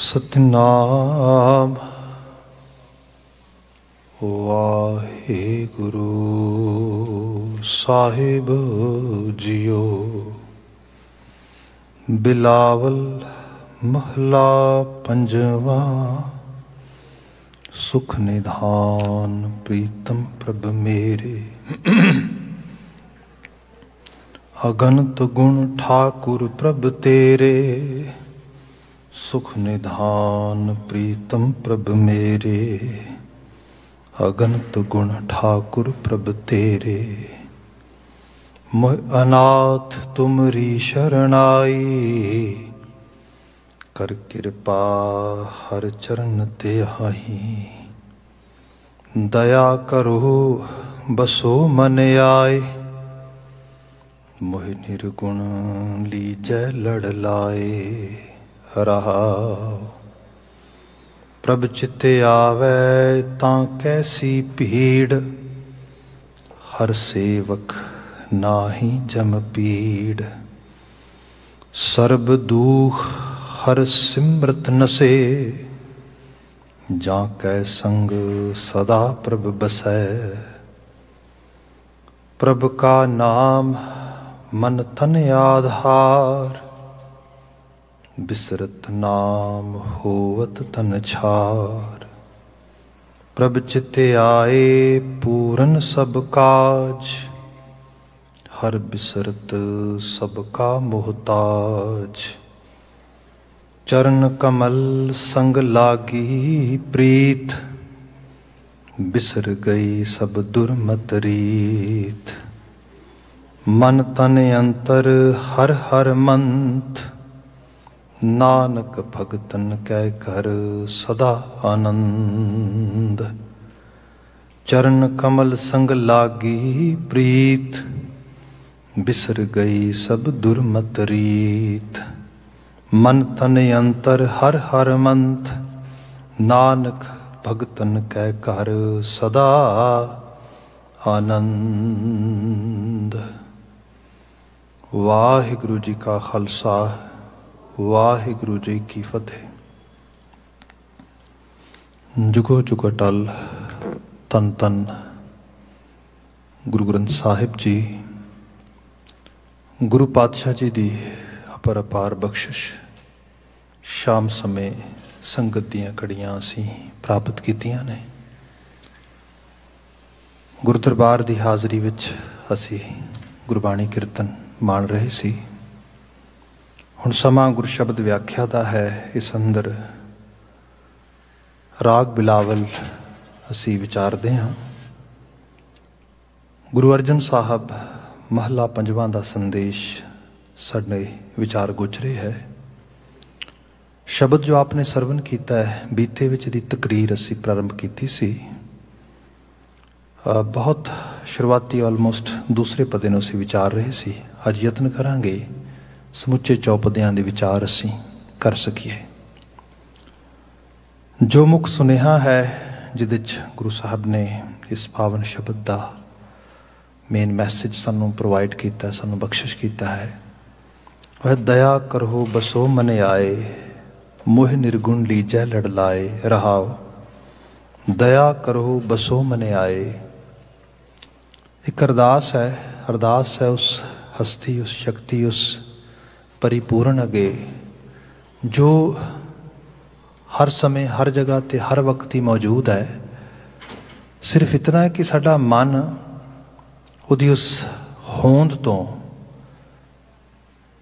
सतनाम वाहिगुरु साहिब जियो। बिलावल महला पंजवा। सुख निधान प्रीतम प्रभ मेरे। अगणित गुण ठाकुर प्रभ तेरे। सुख निधान प्रीतम प्रभ मेरे। अगणित गुण ठाकुर प्रभ तेरे। मोह अनाथ तुमरी शरणाई। कर कृपा हर चरण ते आई। दया करो बसो मन आए। मोह निर्गुण लीजै लड़ लाए। रहाओ प्रभ चित्ते आवे तां कैसी भीड़। हर सेवक नाहि जम पीड़। सर्ब दुख हर सिमरत नसे। जाकै संग सदा प्रभ बसै। प्रभ का नाम मन तन आधार। बिसरत नाम होवत तन छार। प्रभ चित्ते आए पूरन सब काज। हर बिसरत सबका मोहताज। चरण कमल संग लागी प्रीत। बिसर गई सब दुर्मत रीत। मन तन अंतर हर हर मंत। नानक भगतन कै कर सदा आनंद। चरण कमल संग लागी प्रीत। बिसर गई सब दुर्मत रीत। मन तन अंतर हर हर मंत। नानक भगतन कै कर सदा आनंद। वाहिगुरु जी का खालसा वाहिगुरु जी की फतेह। जुगो जुग अटल तन तन गुरु ग्रंथ साहिब जी। गुरु पातशाह जी दी अपर अपार बख्शिश। शाम समय संगत दियां कड़ियां असीं प्राप्त कीतियां ने। गुरु दरबार दी हाज़री विच असीं गुरबाणी कीर्तन मान रहे सी। हुण समा गुर शब्द व्याख्या दा है। इस अंदर राग बिलावल असी विचारदे हाँ। गुरु अर्जन साहब महला पंजवां दा संदेश साडे विचार गोचरे है। शब्द जो आपने सरवण कीता है बीते विच दी तकरीर असी प्रारंभ कीती सी। बहुत शुरुआती ऑलमोस्ट दूसरे पदे नूं असी विचार रहे सी। अज यत्न करांगे समुचे चौपदियां दे विचार असीं कर सकीए। जो मुख सुनेहा है जिहदे च गुरु साहब ने इस पावन शब्द दा मेन मैसेज सानू प्रोवाइड किया, सानू बख्शिश किया है। वह दया करो बसो मन आए। मोह निर्गुण लीजै लड़ लाए। रहाओ दया करो बसो मन आए। एक अरदास है उस हस्ती, उस शक्ति, उस परिपूर्ण अगे जो हर समय हर जगह ते हर वक्त ही मौजूद है। सिर्फ इतना है कि साडा मन उहदी उस होंद तो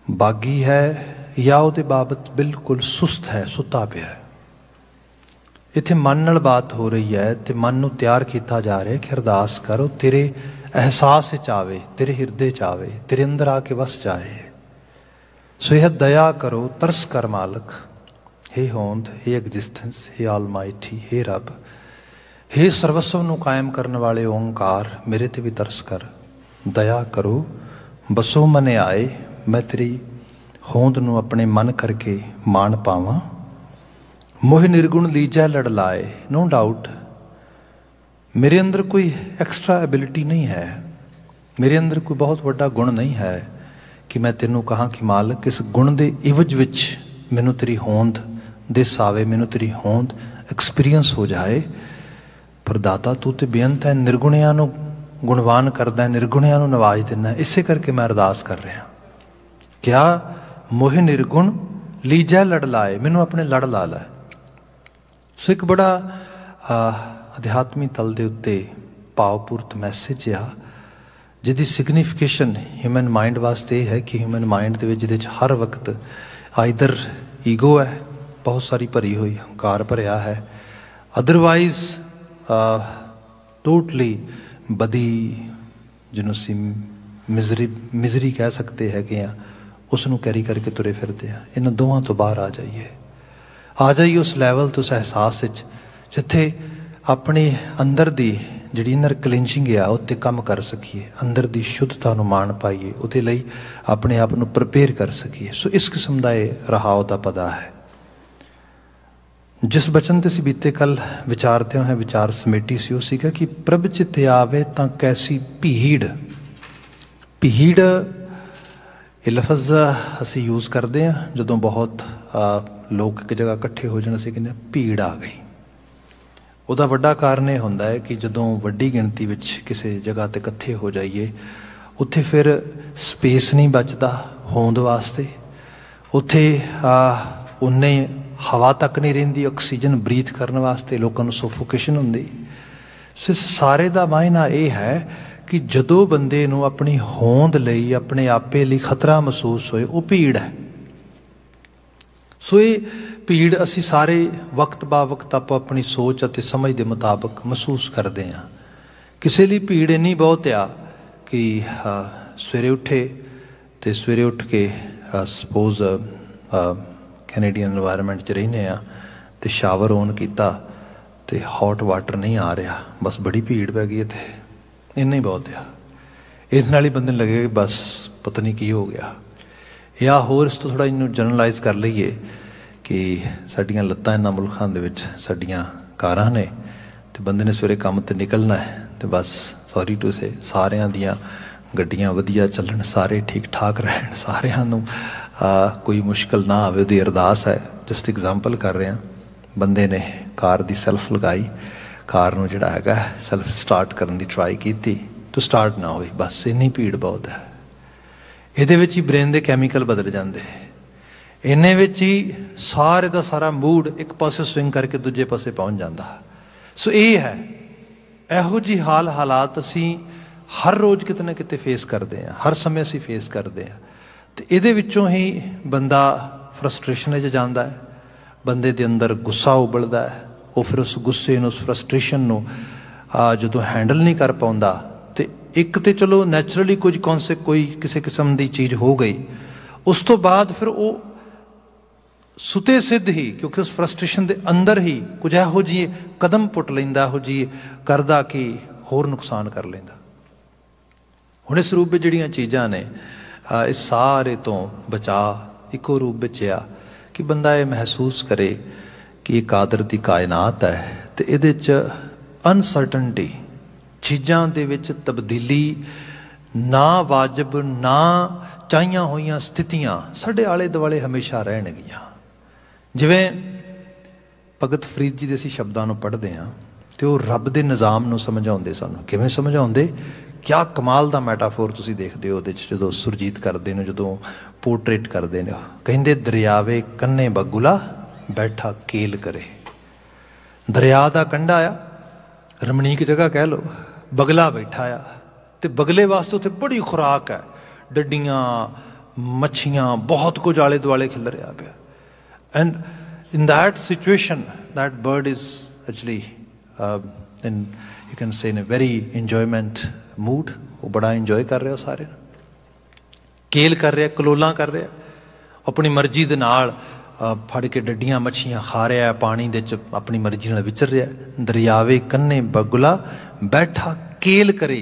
बागी है या उहदे बाबत बिल्कुल सुस्त है, सुता पिया है। इत्थे मन नाल बात हो रही है तो मन नूं तैयार किया जा रहा है कि अरदास करो तेरे एहसास च आवे, तेरे हिरदे च आवे, तेरे अंदर आके वस जाए। सो यह दया करो, तरस कर मालक। हे होंद, हे एग्जिस्टेंस, हे आलमाइटी, हे रब, हे सर्वस्व नूं कायम करने वाले ओंकार, मेरे ते भी तरस कर। दया करो बसो मन आए। मैं तेरी होंद नूं अपने मन करके मान पावां। मोह निर्गुण लीजै लड़ लाए। नो डाउट मेरे अंदर कोई एक्स्ट्रा एबिलिटी नहीं है, मेरे अंदर कोई बहुत बड़ा गुण नहीं है कि मैं तेनों कहाँ कि मालक इस गुण के इवज विच मैनू तेरी होंद दिस आवे, मैनू तेरी होंद एक्सपीरियंस हो जाए। पर दाता तू तो बेअंत है, निर्गुणियां नू गुणवान करदा है, निर्गुणियां नू नवाज दिना। इसे करके मैं अरदास कर रहा, क्या मोह निर्गुण लीजै लड़ लाए, मैनू अपने लड़ ला लै। सो एक बड़ा अध्यात्मी तल के उत्ते भावपूर्त मैसेज आ, जिहदी सिग्निफिकेशन ह्यूमन माइंड वास्ते है कि ह्यूमन माइंड दे विच जिहदे हर वक्त आइदर ईगो है बहुत सारी भरी हुई, हंकार भरिया है, अदरवाइज टोटली बदी जिन्हों असी मिजरी कह सकते है उसनू कैरी करके तुरे फिरते हैं। इन्हों दोवां तो बाहर आ जाइए उस लैवल तो उस एहसास जिथे अपनी अंदर दी जिहड़ी इनर क्लिंचिंग आ उत्ते काम कर सकीए, अंदर दी शुद्धता नूं मान पाईए, उहदे लई अपने आप नूं प्रिपेयर कर सकीए। सो इस किस्म का यह रहाव का पदा है। जिस बचन ते असीं बीते कल विचारते हुए विचार समेटी सी, उह सीगा कि प्रभ चित आवे तां कैसी भीड़। भीड़ ये लफज असी यूज़ करते हैं जदों बहुत लोग एक जगह इकट्ठे हो जाने, असीं कहने भीड़ आ गई। उसका वड्डा कारण यह होंदा है कि जदों वड्डी गिणती विच किसी जगह ते इकट्ठे हो जाइए, उत्थे फिर स्पेस नहीं बचता होंद वास्ते, उत्थे उन्ने हवा तक नहीं रहिंदी ऑक्सीजन ब्रीथ करने वास्ते, लोगों को सोफोकेशन हुंदी। सो इस सारे का मायना यह है कि जदों बंदे नूं अपनी होंद लई अपने आपे लई खतरा महसूस होए, वो भीड़ है। सो ये भीड़ असी सारे वक्त बा वक्त आप अपनी सोच और समझ के मुताबिक महसूस करते हैं। किसी लिए भीड़ इन्नी बहुत आ कि सवेरे उठे तो सवेरे उठ के सपोज कैनेडियन एनवायरनमेंट च रहने तो शावर ऑन किया तो हॉट वाटर नहीं आ रहा, बस बड़ी भीड़ पै गई, तो इन्ना ही बहुत आ। इस नाल ही बंदे लगे कि बस पता नहीं की हो गया। या होर इस तो थोड़ा इनू जनरलाइज कर लीए कि साडियां लत्तां इन्हां मुल्खां दे विच साडियां कारां ने, तो बंदे ने सवेरे काम ते निकलना है, तो बस सॉरी टू से सारियां दियां गड्डियां वधिया चलन, सारे ठीक ठाक रहन, सारियां नूं कोई मुश्किल ना आवे, उहदी अरदास है। जस्ट एग्जाम्पल कर रहे हैं, बंदे ने कार दी सैल्फ लगाई, कार नूं जिहड़ा हैगा सैल्फ स्टार्ट करने की ट्राई की तो स्टार्ट ना हुई, बस इन्नी भीड़ बहुत है। ਇਹਦੇ ਵਿੱਚ ਹੀ ब्रेन के कैमिकल बदल जाते, इन्ने ਵਿੱਚ ही सारे का सारा मूड एक पासे स्विंग करके दूजे पासे पहुँच जाता। सो ये है ਇਹੋ जी हालात असी हर रोज़ किते ना किते फेस करते हैं, हर समय असी फेस करते हैं। तो ये ही बंदा फ्रस्ट्रेशन च जाता है, बंदे के अंदर गुस्सा उबलता है, वो फिर उस गुस्से उस फ्रस्ट्रेशन को जो हैंडल नहीं कर पाता, तो एक तो चलो नैचुरली कुछ कोई किसी किस्म की चीज़ हो गई, उस तो बाद फिर वो सुते सिद्ध ही क्योंकि उस फ्रस्ट्रेशन के अंदर ही कुछ ਇਹੋ जी कदम पुट लेंदा, ਇਹੋ जी करदा कि होर नुकसान कर लेंदा। हुण इस रूप में जिहड़ियां चीज़ां ने इस सारे तो बचा इको रूप विच आ कि बंदा ये महसूस करे कि एक आदर की कायनात है, तो इहदे च अनसर्टनटी चीज़ां दे विच तब्दीली ना वाजिब ना चाहिए हुई स्थितियां साडे आले दुआले हमेशा रहणगियां। जिवें भगत फरीद जी दे असीं शब्दां नूं पढ़दे हां तो रब दे निज़ाम नूं समझाउंदे सानूं, किवें समझाउंदे, क्या कमाल दा मैटाफोर तुसीं देखदे हो उहदे च जदों सुरजीत करदे ने, जदों पोर्ट्रेट करदे ने, कहिंदे दरियावे कन्ने बगुला बैठा केल करे। दरिया दा कंढा आ, रमणीक जगह कह लो, बगला बैठा आ, तो बगले वास्ते उत्थे बड़ी खुराक है, डड्डियां मच्छियां बहुत कुछ आले दुआले खिल रहा पिया। And in that situation that bird is actually in you can say in a very enjoyment mood, वो बड़ा इंजॉय कर रहे हो, सारे केल कर रहे, कलोला कर रहे, अपनी मर्जी दे नाल फड़ के डड्डियां मच्छियां खा रहा है, पानी दे च अपनी मर्जी नाल विचर रहा। दरियावे कन्ने बगुला बैठा केल करे,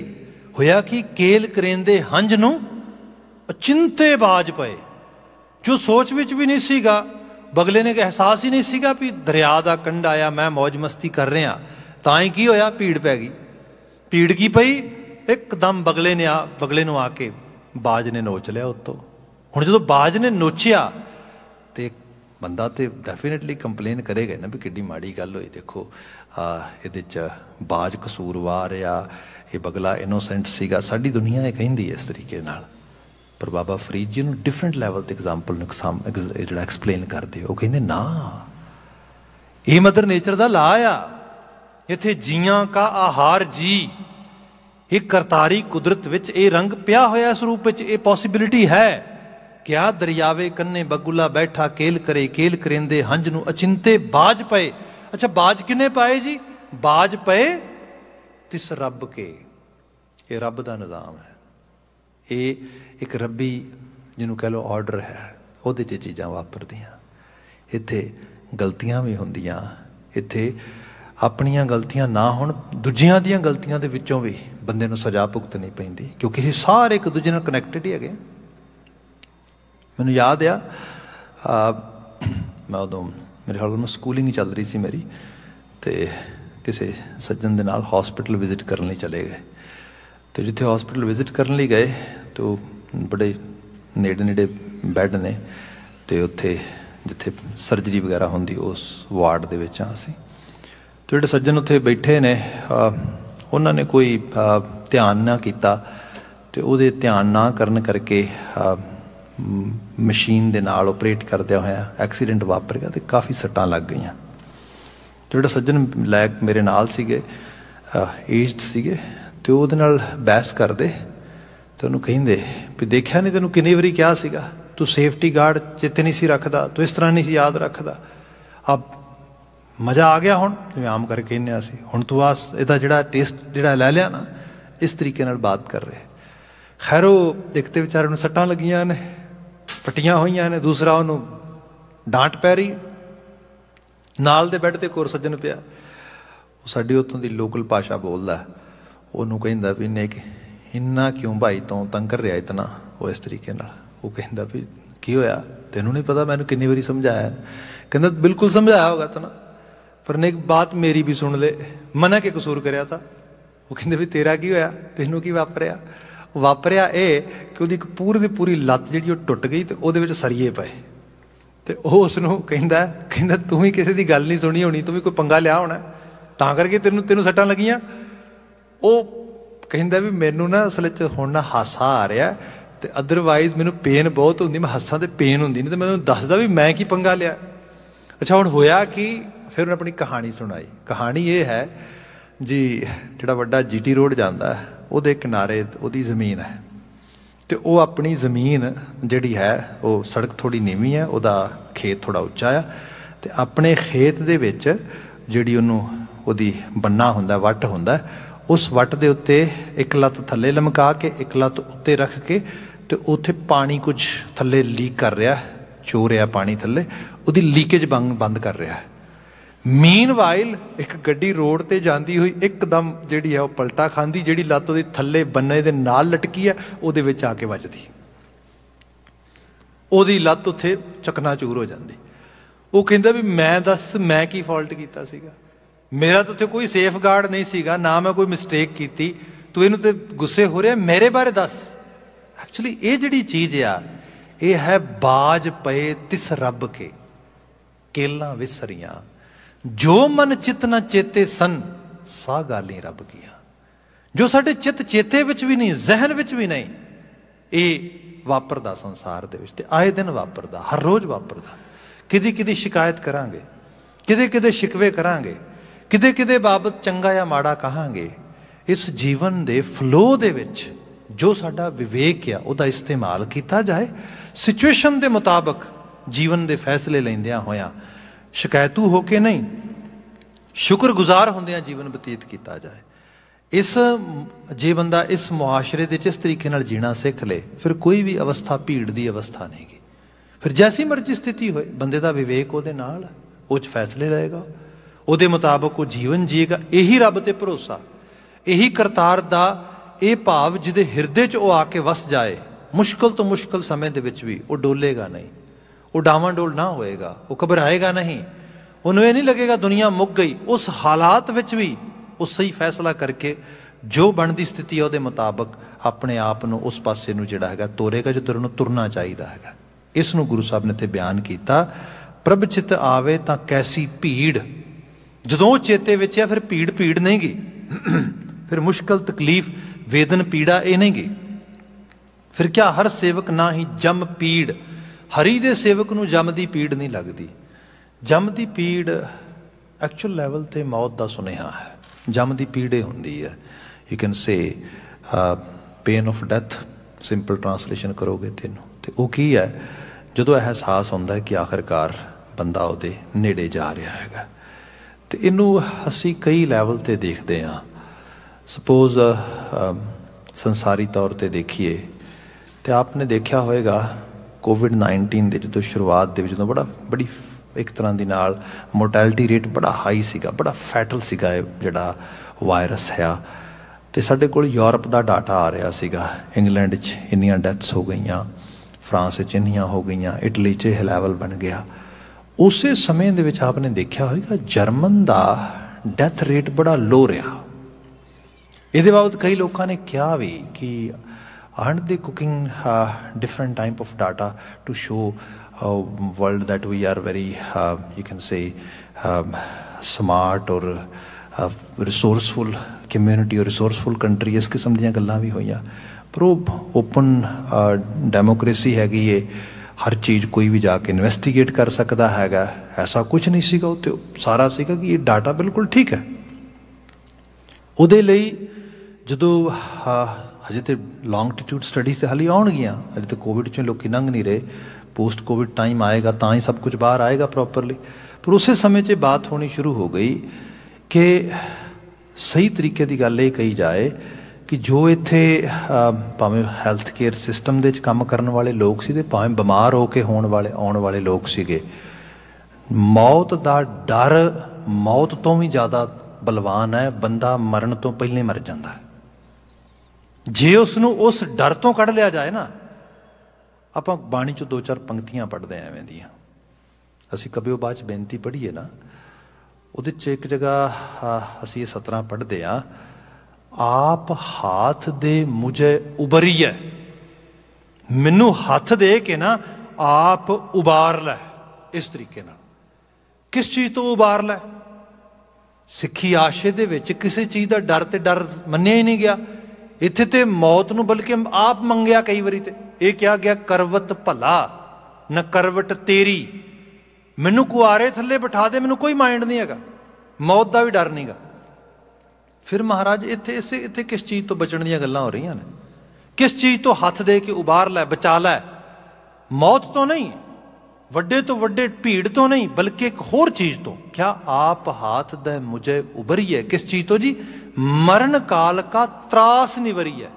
होया कि केल करेंदे हंज नूं अचिंते बाज पे, जो सोच विच भी नहीं सीगा, बगले ने एहसास ही नहीं सीगा भी दरिया का कंढा आया, मैं मौज मस्ती कर रहा, तां की होया भीड़ पै गई। भीड़ की पई, एकदम बगले नूं आके बाज ने नोच लिया उत्तों। हुण जदों बाज ने नोचिया तो ਬੰਦਾ ਤੇ ਡੈਫੀਨੇਟਲੀ ਕੰਪਲੇਨ ਕਰੇਗਾ ਨਾ ਵੀ ਕਿੱਡੀ ਮਾੜੀ ਗੱਲ ਹੋਈ, ਦੇਖੋ ਇਹਦੇ 'ਚ ਬਾਜ ਕਸੂਰਵਾਰ ਆ, ਇਹ ਬਗਲਾ ਇਨੋਸੈਂਟ ਸੀਗਾ। ਸਾਡੀ ਦੁਨੀਆ ਇਹ ਕਹਿੰਦੀ ਹੈ ਇਸ ਤਰੀਕੇ ਨਾਲ, ਪਰ ਬਾਬਾ ਫਰੀਦ ਜੀ ਨੂੰ ਡਿਫਰੈਂਟ ਲੈਵਲ 'ਤੇ ਐਗਜ਼ਾਮਪਲ ਜਿਹੜਾ ਐਕਸਪਲੇਨ ਕਰਦੇ, ਉਹ ਕਹਿੰਦੇ ਨਾ, ਇਹ ਮਦਰ ਨੇਚਰ ਦਾ ਲਾ ਆ, ਇੱਥੇ ਜੀਆਂ ਕਾ ਆਹਾਰ ਜੀ, ਇਹ ਕਰਤਾਰੀ ਕੁਦਰਤ ਵਿੱਚ ਇਹ ਰੰਗ ਪਿਆ ਹੋਇਆ ਇਸ ਰੂਪ ਵਿੱਚ, ਇਹ ਪੋਸੀਬਿਲਿਟੀ ਹੈ। ਕਿਆ ਦਰਿਆਵੇ ਕੰਨੇ ਬਗੁਲਾ ਬੈਠਾ ਕੇਲ ਕਰੇ, ਕੇਲ ਕਰਿੰਦੇ ਹੰਝ ਨੂੰ ਅਚਿੰਤੇ ਬਾਜ ਪਏ। ਅੱਛਾ, ਬਾਜ ਕਿੰਨੇ ਪਾਏ ਜੀ? ਬਾਜ ਪਏ ਤਿਸ ਰੱਬ ਕੇ। ਇਹ ਰੱਬ ਦਾ ਨਿਜ਼ਾਮ ਹੈ, ਇਹ ਇੱਕ ਰੱਬੀ ਜਿਹਨੂੰ ਕਹਿ ਲਓ ਆਰਡਰ ਹੈ, ਉਹਦੇ 'ਚ ਚੀਜ਼ਾਂ ਵਾਪਰਦੀਆਂ। ਇੱਥੇ ਗਲਤੀਆਂ ਵੀ ਹੁੰਦੀਆਂ, ਇੱਥੇ ਆਪਣੀਆਂ ਗਲਤੀਆਂ ਨਾ ਹੋਣ, ਦੂਜਿਆਂ ਦੀਆਂ ਗਲਤੀਆਂ ਦੇ ਵਿੱਚੋਂ ਵੀ ਬੰਦੇ ਨੂੰ ਸਜ਼ਾ ਭੁਗਤਣੀ ਪੈਂਦੀ, ਕਿਉਂਕਿ ਅਸੀਂ ਸਾਰੇ ਇੱਕ ਦੂਜੇ ਨਾਲ ਕਨੈਕਟਡ ਹੀ ਹੈਗੇ। ਮੈਨੂੰ ਯਾਦ ਆ ਮੈਂ ਉਦੋਂ ਮੇਰੇ ਹਾਲ ਨੂੰ ਸਕੂਲਿੰਗ ਹੀ ਚੱਲ ਰਹੀ ਸੀ ਮੇਰੀ, ਅਤੇ ਕਿਸੇ ਸੱਜਣ ਦੇ ਨਾਲ ਹੌਸਪੀਟਲ ਵਿਜ਼ਿਟ ਕਰਨ ਲਈ ਚਲੇ ਗਏ। ਅਤੇ ਜਿੱਥੇ ਹੌਸਪੀਟਲ ਵਿਜ਼ਿਟ ਕਰਨ ਲਈ ਗਏ ਅਤੇ ਉਹ ਬੜੇ ਨੇੜੇ ਨੇੜੇ ਬੈੱਡ ਨੇ, ਅਤੇ ਉੱਥੇ ਜਿੱਥੇ ਸਰਜਰੀ ਵਗੈਰਾ ਹੁੰਦੀ ਉਸ ਵਾਰਡ ਦੇ ਵਿੱਚ ਹਾਂ ਅਸੀਂ। ਅਤੇ ਜਿਹੜੇ ਸੱਜਣ ਉੱਥੇ ਬੈਠੇ ਨੇ ਉਹਨਾਂ ਨੇ ਕੋਈ ਧਿਆਨ ਨਾ ਕੀਤਾ, ਅਤੇ ਉਹਦੇ ਧਿਆਨ ਨਾ ਕਰਨ ਕਰਕੇ ਮਸ਼ੀਨ ਦੇ ਨਾਲ ਓਪਰੇਟ ਕਰਦਿਆਂ ਹੋਇਆ ਐਕਸੀਡੈਂਟ ਵਾਪਰ ਗਿਆ ਅਤੇ ਕਾਫੀ ਸੱਟਾਂ ਲੱਗ ਗਈਆਂ। ਜਿਹੜੇ ਸੱਜਣ ਮੇਰੇ ਨਾਲ ਸੀਗੇ, ਏਜਡ ਸੀਗੇ, ਅਤੇ ਉਹਦੇ ਨਾਲ ਬਹਿਸ ਕਰਦੇ ਅਤੇ ਉਹਨੂੰ ਕਹਿੰਦੇ ਵੀ ਦੇਖਿਆ ਨਹੀਂ ਤੈਨੂੰ ਕਿੰਨੀ ਵਾਰੀ ਕਿਹਾ ਸੀਗਾ, ਤੂੰ ਸੇਫਟੀ ਗਾਰਡ ਚੇਤੇ ਨਹੀਂ ਸੀ ਰੱਖਦਾ, ਤੂੰ ਇਸ ਤਰ੍ਹਾਂ ਨਹੀਂ ਸੀ ਯਾਦ ਰੱਖਦਾ, ਮਜ਼ਾ ਆ ਗਿਆ ਹੁਣ, ਜਿਵੇਂ ਆਮ ਕਰਕੇ ਕਹਿੰਦੇ ਹਾਂ ਅਸੀਂ, ਹੁਣ ਤੂੰ ਇਹਦਾ ਜਿਹੜਾ ਟੇਸਟ ਜਿਹੜਾ ਲੈ ਲਿਆ ਨਾ, ਇਸ ਤਰੀਕੇ ਨਾਲ ਬਾਤ ਕਰ ਰਹੇ। ਖੈਰ ਉਹ ਦੇਖਤੇ ਵਿਚਾਰੇ ਨੂੰ ਸੱਟਾਂ ਲੱਗੀਆਂ ਨੇ, ਪੱਟੀਆਂ ਹੋਈਆਂ ਨੇ, ਦੂਸਰਾ ਉਹਨੂੰ ਡਾਂਟ ਪੈ ਰਹੀ, ਨਾਲ ਦੇ ਬੈੱਡ 'ਤੇ ਇੱਕ ਹੋਰ ਸੱਜਣ ਪਿਆ, ਉਹ ਸਾਡੀ ਉੱਥੋਂ ਦੀ ਲੋਕਲ ਭਾਸ਼ਾ ਬੋਲਦਾ, ਉਹਨੂੰ ਕਹਿੰਦਾ ਵੀ ਨੇ ਕਿ ਇੰਨਾ ਕਿਉਂ ਭਾਈ ਤੋਂ ਤੰਗ ਕਰ ਰਿਹਾ ਇਤਨਾ, ਉਹ ਇਸ ਤਰੀਕੇ ਨਾਲ। ਉਹ ਕਹਿੰਦਾ ਵੀ ਕੀ ਹੋਇਆ, ਤੈਨੂੰ ਨਹੀਂ ਪਤਾ ਮੈਨੂੰ ਕਿੰਨੀ ਵਾਰੀ ਸਮਝਾਇਆ? ਕਹਿੰਦਾ ਬਿਲਕੁਲ ਸਮਝਾਇਆ ਹੋਗਾ ਤੈਨੂੰ, ਪਰ ਨੇ ਇੱਕ ਬਾਤ ਮੇਰੀ ਵੀ ਸੁਣ ਲੈ, ਮਨਾ ਕੇ ਕਸੂਰ ਕਰਿਆ ਤਾਂ। ਉਹ ਕਹਿੰਦੇ ਵੀ ਤੇਰਾ ਕੀ ਹੋਇਆ, ਤੈਨੂੰ ਕੀ ਵਾਪਰਿਆ? ਵਾਪਰਿਆ ਇਹ ਕਿ ਉਹਦੀ ਇੱਕ ਪੂਰੀ ਦੀ ਪੂਰੀ ਲੱਤ ਜਿਹੜੀ ਉਹ ਟੁੱਟ ਗਈ, ਅਤੇ ਉਹਦੇ ਵਿੱਚ ਸਰੀਏ ਪਏ, ਅਤੇ ਉਹ ਉਸਨੂੰ ਕਹਿੰਦਾ ਤੂੰ ਵੀ ਕਿਸੇ ਦੀ ਗੱਲ ਨਹੀਂ ਸੁਣੀ ਹੋਣੀ, ਤੂੰ ਵੀ ਕੋਈ ਪੰਗਾ ਲਿਆ ਹੋਣਾ, ਤਾਂ ਕਰਕੇ ਤੈਨੂੰ ਸੱਟਾਂ ਲੱਗੀਆਂ। ਉਹ ਕਹਿੰਦਾ ਵੀ ਮੈਨੂੰ ਨਾ ਅਸਲ 'ਚ ਹੁਣ ਨਾ ਹਾਸਾ ਆ ਰਿਹਾ, ਅਤੇ ਅਦਰਵਾਈਜ਼ ਮੈਨੂੰ ਪੇਨ ਬਹੁਤ ਹੁੰਦੀ, ਮੈਂ ਹੱਸਾਂ ਅਤੇ ਪੇਨ ਹੁੰਦੀ ਨਹੀਂ, ਅਤੇ ਮੈਨੂੰ ਦੱਸਦਾ ਵੀ ਮੈਂ ਕੀ ਪੰਗਾ ਲਿਆ। ਅੱਛਾ ਹੁਣ ਹੋਇਆ ਕੀ? ਫਿਰ ਉਹਨੇ ਆਪਣੀ ਕਹਾਣੀ ਸੁਣਾਈ। ਕਹਾਣੀ ਇਹ ਹੈ ਜੀ, ਜਿਹੜਾ ਵੱਡਾ GT ਰੋਡ ਜਾਂਦਾ ਉਹਦੇ ਕਿਨਾਰੇ ਉਹਦੀ ਜ਼ਮੀਨ ਹੈ, ਅਤੇ ਉਹ ਆਪਣੀ ਜ਼ਮੀਨ ਜਿਹੜੀ ਹੈ ਉਹ ਸੜਕ ਥੋੜ੍ਹੀ ਨੀਵੀਂ ਹੈ, ਉਹਦਾ ਖੇਤ ਥੋੜ੍ਹਾ ਉੱਚਾ ਆ, ਅਤੇ ਆਪਣੇ ਖੇਤ ਦੇ ਵਿੱਚ ਜਿਹੜੀ ਉਹਦੀ ਬੰਨਾ ਹੁੰਦਾ, ਵੱਟ ਹੁੰਦਾ, ਉਸ ਵੱਟ ਦੇ ਉੱਤੇ ਇੱਕ ਲੱਤ ਥੱਲੇ ਲਮਕਾ ਕੇ ਇੱਕ ਲੱਤ ਉੱਤੇ ਰੱਖ ਕੇ, ਅਤੇ ਉੱਥੇ ਪਾਣੀ ਕੁਝ ਥੱਲੇ ਲੀਕ ਕਰ ਰਿਹਾ, ਚੋ ਰਿਹਾ ਪਾਣੀ ਥੱਲੇ, ਉਹਦੀ ਲੀਕੇਜ ਬੰਦ ਕਰ ਰਿਹਾ। ਮੀਨਵਾਈਲ ਇੱਕ ਗੱਡੀ ਰੋਡ 'ਤੇ ਜਾਂਦੀ ਹੋਈ ਇੱਕਦਮ ਜਿਹੜੀ ਹੈ ਉਹ ਪਲਟਾ ਖਾਂਦੀ, ਜਿਹੜੀ ਲੱਤ ਉਹਦੇ ਥੱਲੇ ਬੰਨੇ ਦੇ ਨਾਲ ਲਟਕੀ ਹੈ ਉਹਦੇ ਵਿੱਚ ਆ ਕੇ ਵੱਜਦੀ, ਉਹਦੀ ਲੱਤ ਉੱਥੇ ਚਕਨਾਚੂਰ ਹੋ ਜਾਂਦੀ। ਉਹ ਕਹਿੰਦਾ ਵੀ ਮੈਂ ਦੱਸ ਮੈਂ ਕੀ ਫਾਲਟ ਕੀਤਾ ਸੀਗਾ, ਮੇਰਾ ਤਾਂ ਉੱਥੇ ਕੋਈ ਸੇਫ ਗਾਰਡ ਨਹੀਂ ਸੀਗਾ, ਨਾ ਮੈਂ ਕੋਈ ਮਿਸਟੇਕ ਕੀਤੀ, ਤੂੰ ਇਹਨੂੰ ਤੇ ਗੁੱਸੇ ਹੋ ਰਿਹਾ, ਮੇਰੇ ਬਾਰੇ ਦੱਸ। ਐਕਚੁਅਲੀ ਇਹ ਜਿਹੜੀ ਚੀਜ਼ ਆ, ਇਹ ਹੈ ਬਾਜ ਪਏ ਤਿਸ ਰੱਬ ਕੇ, ਕੇਲਾਂ ਵਿਸਰੀਆਂ, ਜੋ ਮਨ ਚਿੱਤ ਨਾ ਚੇਤੇ ਸਨ, ਸਾ ਗਾਲੀ ਰੱਬ ਕੀਆਂ। ਜੋ ਸਾਡੇ ਚਿੱਤ ਚੇਤੇ ਵਿੱਚ ਵੀ ਨਹੀਂ, ਜ਼ਹਿਨ ਵਿੱਚ ਵੀ ਨਹੀਂ, ਇਹ ਵਾਪਰਦਾ ਸੰਸਾਰ ਦੇ ਵਿੱਚ, ਤੇ ਆਏ ਦਿਨ ਵਾਪਰਦਾ, ਹਰ ਰੋਜ਼ ਵਾਪਰਦਾ। ਕਿਤੇ ਸ਼ਿਕਾਇਤ ਕਰਾਂਗੇ, ਕਿਤੇ ਸ਼ਿਕਵੇ ਕਰਾਂਗੇ, ਕਿਤੇ ਬਾਬਤ ਚੰਗਾ ਜਾਂ ਮਾੜਾ ਕਹਾਂਗੇ। ਇਸ ਜੀਵਨ ਦੇ ਫਲੋ ਦੇ ਵਿੱਚ ਜੋ ਸਾਡਾ ਵਿਵੇਕ ਆ, ਉਹਦਾ ਇਸਤੇਮਾਲ ਕੀਤਾ ਜਾਏ, ਸਿਚੁਏਸ਼ਨ ਦੇ ਮੁਤਾਬਕ ਜੀਵਨ ਦੇ ਫੈਸਲੇ ਲੈਂਦਿਆਂ ਹੋਇਆਂ, ਸ਼ਿਕਾਇਤੂ ਹੋ ਕੇ ਨਹੀਂ, ਸ਼ੁਕਰਗੁਜ਼ਾਰ ਹੁੰਦਿਆਂ ਜੀਵਨ ਬਤੀਤ ਕੀਤਾ ਜਾਏ। ਜੇ ਬੰਦਾ ਇਸ ਮੁਆਸ਼ਰੇ ਦੇ 'ਚ ਇਸ ਤਰੀਕੇ ਨਾਲ ਜੀਣਾ ਸਿੱਖ ਲੇ, ਫਿਰ ਕੋਈ ਵੀ ਅਵਸਥਾ ਭੀੜ ਦੀ ਅਵਸਥਾ ਨਹੀਂ ਗੀ। ਫਿਰ ਜੈਸੀ ਮਰਜ਼ੀ ਸਥਿਤੀ ਹੋਏ, ਬੰਦੇ ਦਾ ਵਿਵੇਕ ਉਹਦੇ ਨਾਲ, ਉਹ 'ਚ ਫੈਸਲੇ ਲਏਗਾ, ਉਹਦੇ ਮੁਤਾਬਕ ਉਹ ਜੀਵਨ ਜੀਏਗਾ। ਇਹੀ ਰੱਬ 'ਤੇ ਭਰੋਸਾ, ਇਹੀ ਕਰਤਾਰ ਦਾ ਇਹ ਭਾਵ ਜਿਹਦੇ ਹਿਰਦੇ 'ਚ ਉਹ ਆ ਕੇ ਵਸ ਜਾਏ, ਮੁਸ਼ਕਿਲ ਤੋਂ ਮੁਸ਼ਕਿਲ ਸਮੇਂ ਦੇ ਵਿੱਚ ਵੀ ਉਹ ਡੋਲੇਗਾ ਨਹੀਂ, ਉਹ ਡਾਵਾਂਡੋਲ ਨਾ ਹੋਏਗਾ, ਉਹ ਘਬਰਾਏਗਾ ਨਹੀਂ, ਉਹਨੂੰ ਇਹ ਨਹੀਂ ਲੱਗੇਗਾ ਦੁਨੀਆ ਮੁੱਕ ਗਈ। ਉਸ ਹਾਲਾਤ ਵਿੱਚ ਵੀ ਉਹ ਸਹੀ ਫੈਸਲਾ ਕਰਕੇ ਜੋ ਬਣਦੀ ਸਥਿਤੀ ਹੈ ਉਹਦੇ ਮੁਤਾਬਕ ਆਪਣੇ ਆਪ ਨੂੰ ਉਸ ਪਾਸੇ ਨੂੰ ਜਿਹੜਾ ਹੈਗਾ ਤੋਰੇਗਾ ਜਿੱਧਰ ਉਹਨੂੰ ਤੁਰਨਾ ਚਾਹੀਦਾ ਹੈਗਾ। ਇਸ ਨੂੰ ਗੁਰੂ ਸਾਹਿਬ ਨੇ ਇੱਥੇ ਬਿਆਨ ਕੀਤਾ। ਪ੍ਰਭ ਚਿਤ ਆਵੇ ਤਾਂ ਕੈਸੀ ਭੀੜ, ਜਦੋਂ ਉਹ ਚੇਤੇ ਵਿੱਚ ਆ ਫਿਰ ਭੀੜ ਭੀੜ ਨਹੀਂ ਗੀ, ਫਿਰ ਮੁਸ਼ਕਲ ਤਕਲੀਫ वेदन पीड़ा ये नहीं गई। फिर क्या हर सेवक ना ही जम पीड़, हरि दे सेवक नूं जम दी पीड़ नहीं लगती। जम दी पीड़ एक्चुअल लैवल ते मौत दा सुनेहा है, जम दी पीड़ ये हुंदी है। You can say pain of death, simple translation करोगे तेनों ते वो की है, जदों एहसास हुंदा है कि आखिरकार बंदा उहदे नेड़े जा रहा है। तो इनू असी कई लैवल ते देखते हाँ। सपोज संसारी तौर पर देखिए तो आपने देखा होएगा कोविड-19 के जो शुरुआत के जो बड़ी एक तरह की नाल मोर्टैलिटी रेट बड़ा हाई सीगा, बड़ा फैटल सीगा जिहड़ा वायरस है। तो साडे कोल यूरोप का डाटा आ रहा सीगा, इंग्लैंड इन्नियां डैथ्स हो गई, फ्रांस इन्नियां हो गई, इटली च यह लैवल बन गया। उस समय दे विच आपने देखा होएगा जर्मन का डैथ रेट बड़ा लो रहा। ये बाबत कई लोगों ने कहा भी कि aren't they cooking different type of data to show world that we are very you can say smart or resourceful community or resourceful country। इस किस्म दी गल्लां भी होईयां, पर वो ओपन डेमोक्रेसी हैगी है, हर चीज़ कोई भी जाके इन्वेस्टिगेट कर सकता हैगा, ऐसा कुछ नहीं सीगा। उत्ते सारा सीगा कि ये डाटा बिल्कुल ठीक है। उहदे लई ਜਦੋਂ ਹਜੇ तो लॉन्गिट्यूड स्टडीज़ तो हाली आउणगियां, हजे तो कोविड चों लोग लंघ नहीं रहे, पोस्ट कोविड टाइम आएगा तो ही सब कुछ बाहर आएगा प्रॉपरली। पर उस समय च बात होनी शुरू हो गई कि सही तरीके की गल ये कही जाए कि जो इत्थे भावें हैल्थ केयर सिस्टम दे काम करने वाले लोग सी, भावें बीमार होके आने वाले लोग सीगे, मौत का डर मौत तो भी ज़्यादा बलवान है। बंदा मरण तो पहले मर जाता है जे उसनूं उस डर तो कढ़ लिया जाए ना। आपां बाणी चो 2-4 पंक्तियां पढ़ते हैं एवें दियां, असीं कबिओ बाच बेनती पढ़ीए ना, उहदे च एक जगह असीं ये 17 पढ़ते हैं, आप हाथ दे मुझे उबरीए, मैनू हथ दे के ना आप उबार लै। इस तरीके नाल किस चीज़ तो उबार लै? सिक्खी आशे दे विच किसी चीज़ का डर तो डर मन्निया ही नहीं गया। इत्थे ते मौत नूं बल्कि आप मंगया कई बारी, ते ये क्या गया, करवत भला न करवट तेरी, मैनू कुआरे थले बिठा दे, मैनू कोई माइंड नहीं हैगा, मौत का भी डर नहीं गा। फिर महाराज इत्थे किस चीज़ तो बचण दीयां गल्लां हो रही ने, किस चीज़ तो हथ दे के उबार लै, बचा लै। मौत तो नहीं, वड्डे तो वड्डे भीड़ तो नहीं, बल्कि एक होर चीज़ तो। क्या आप हाथ दे मुझे उबरिए, किस चीज़ तो जी? मरण काल का त्रास निवरिए।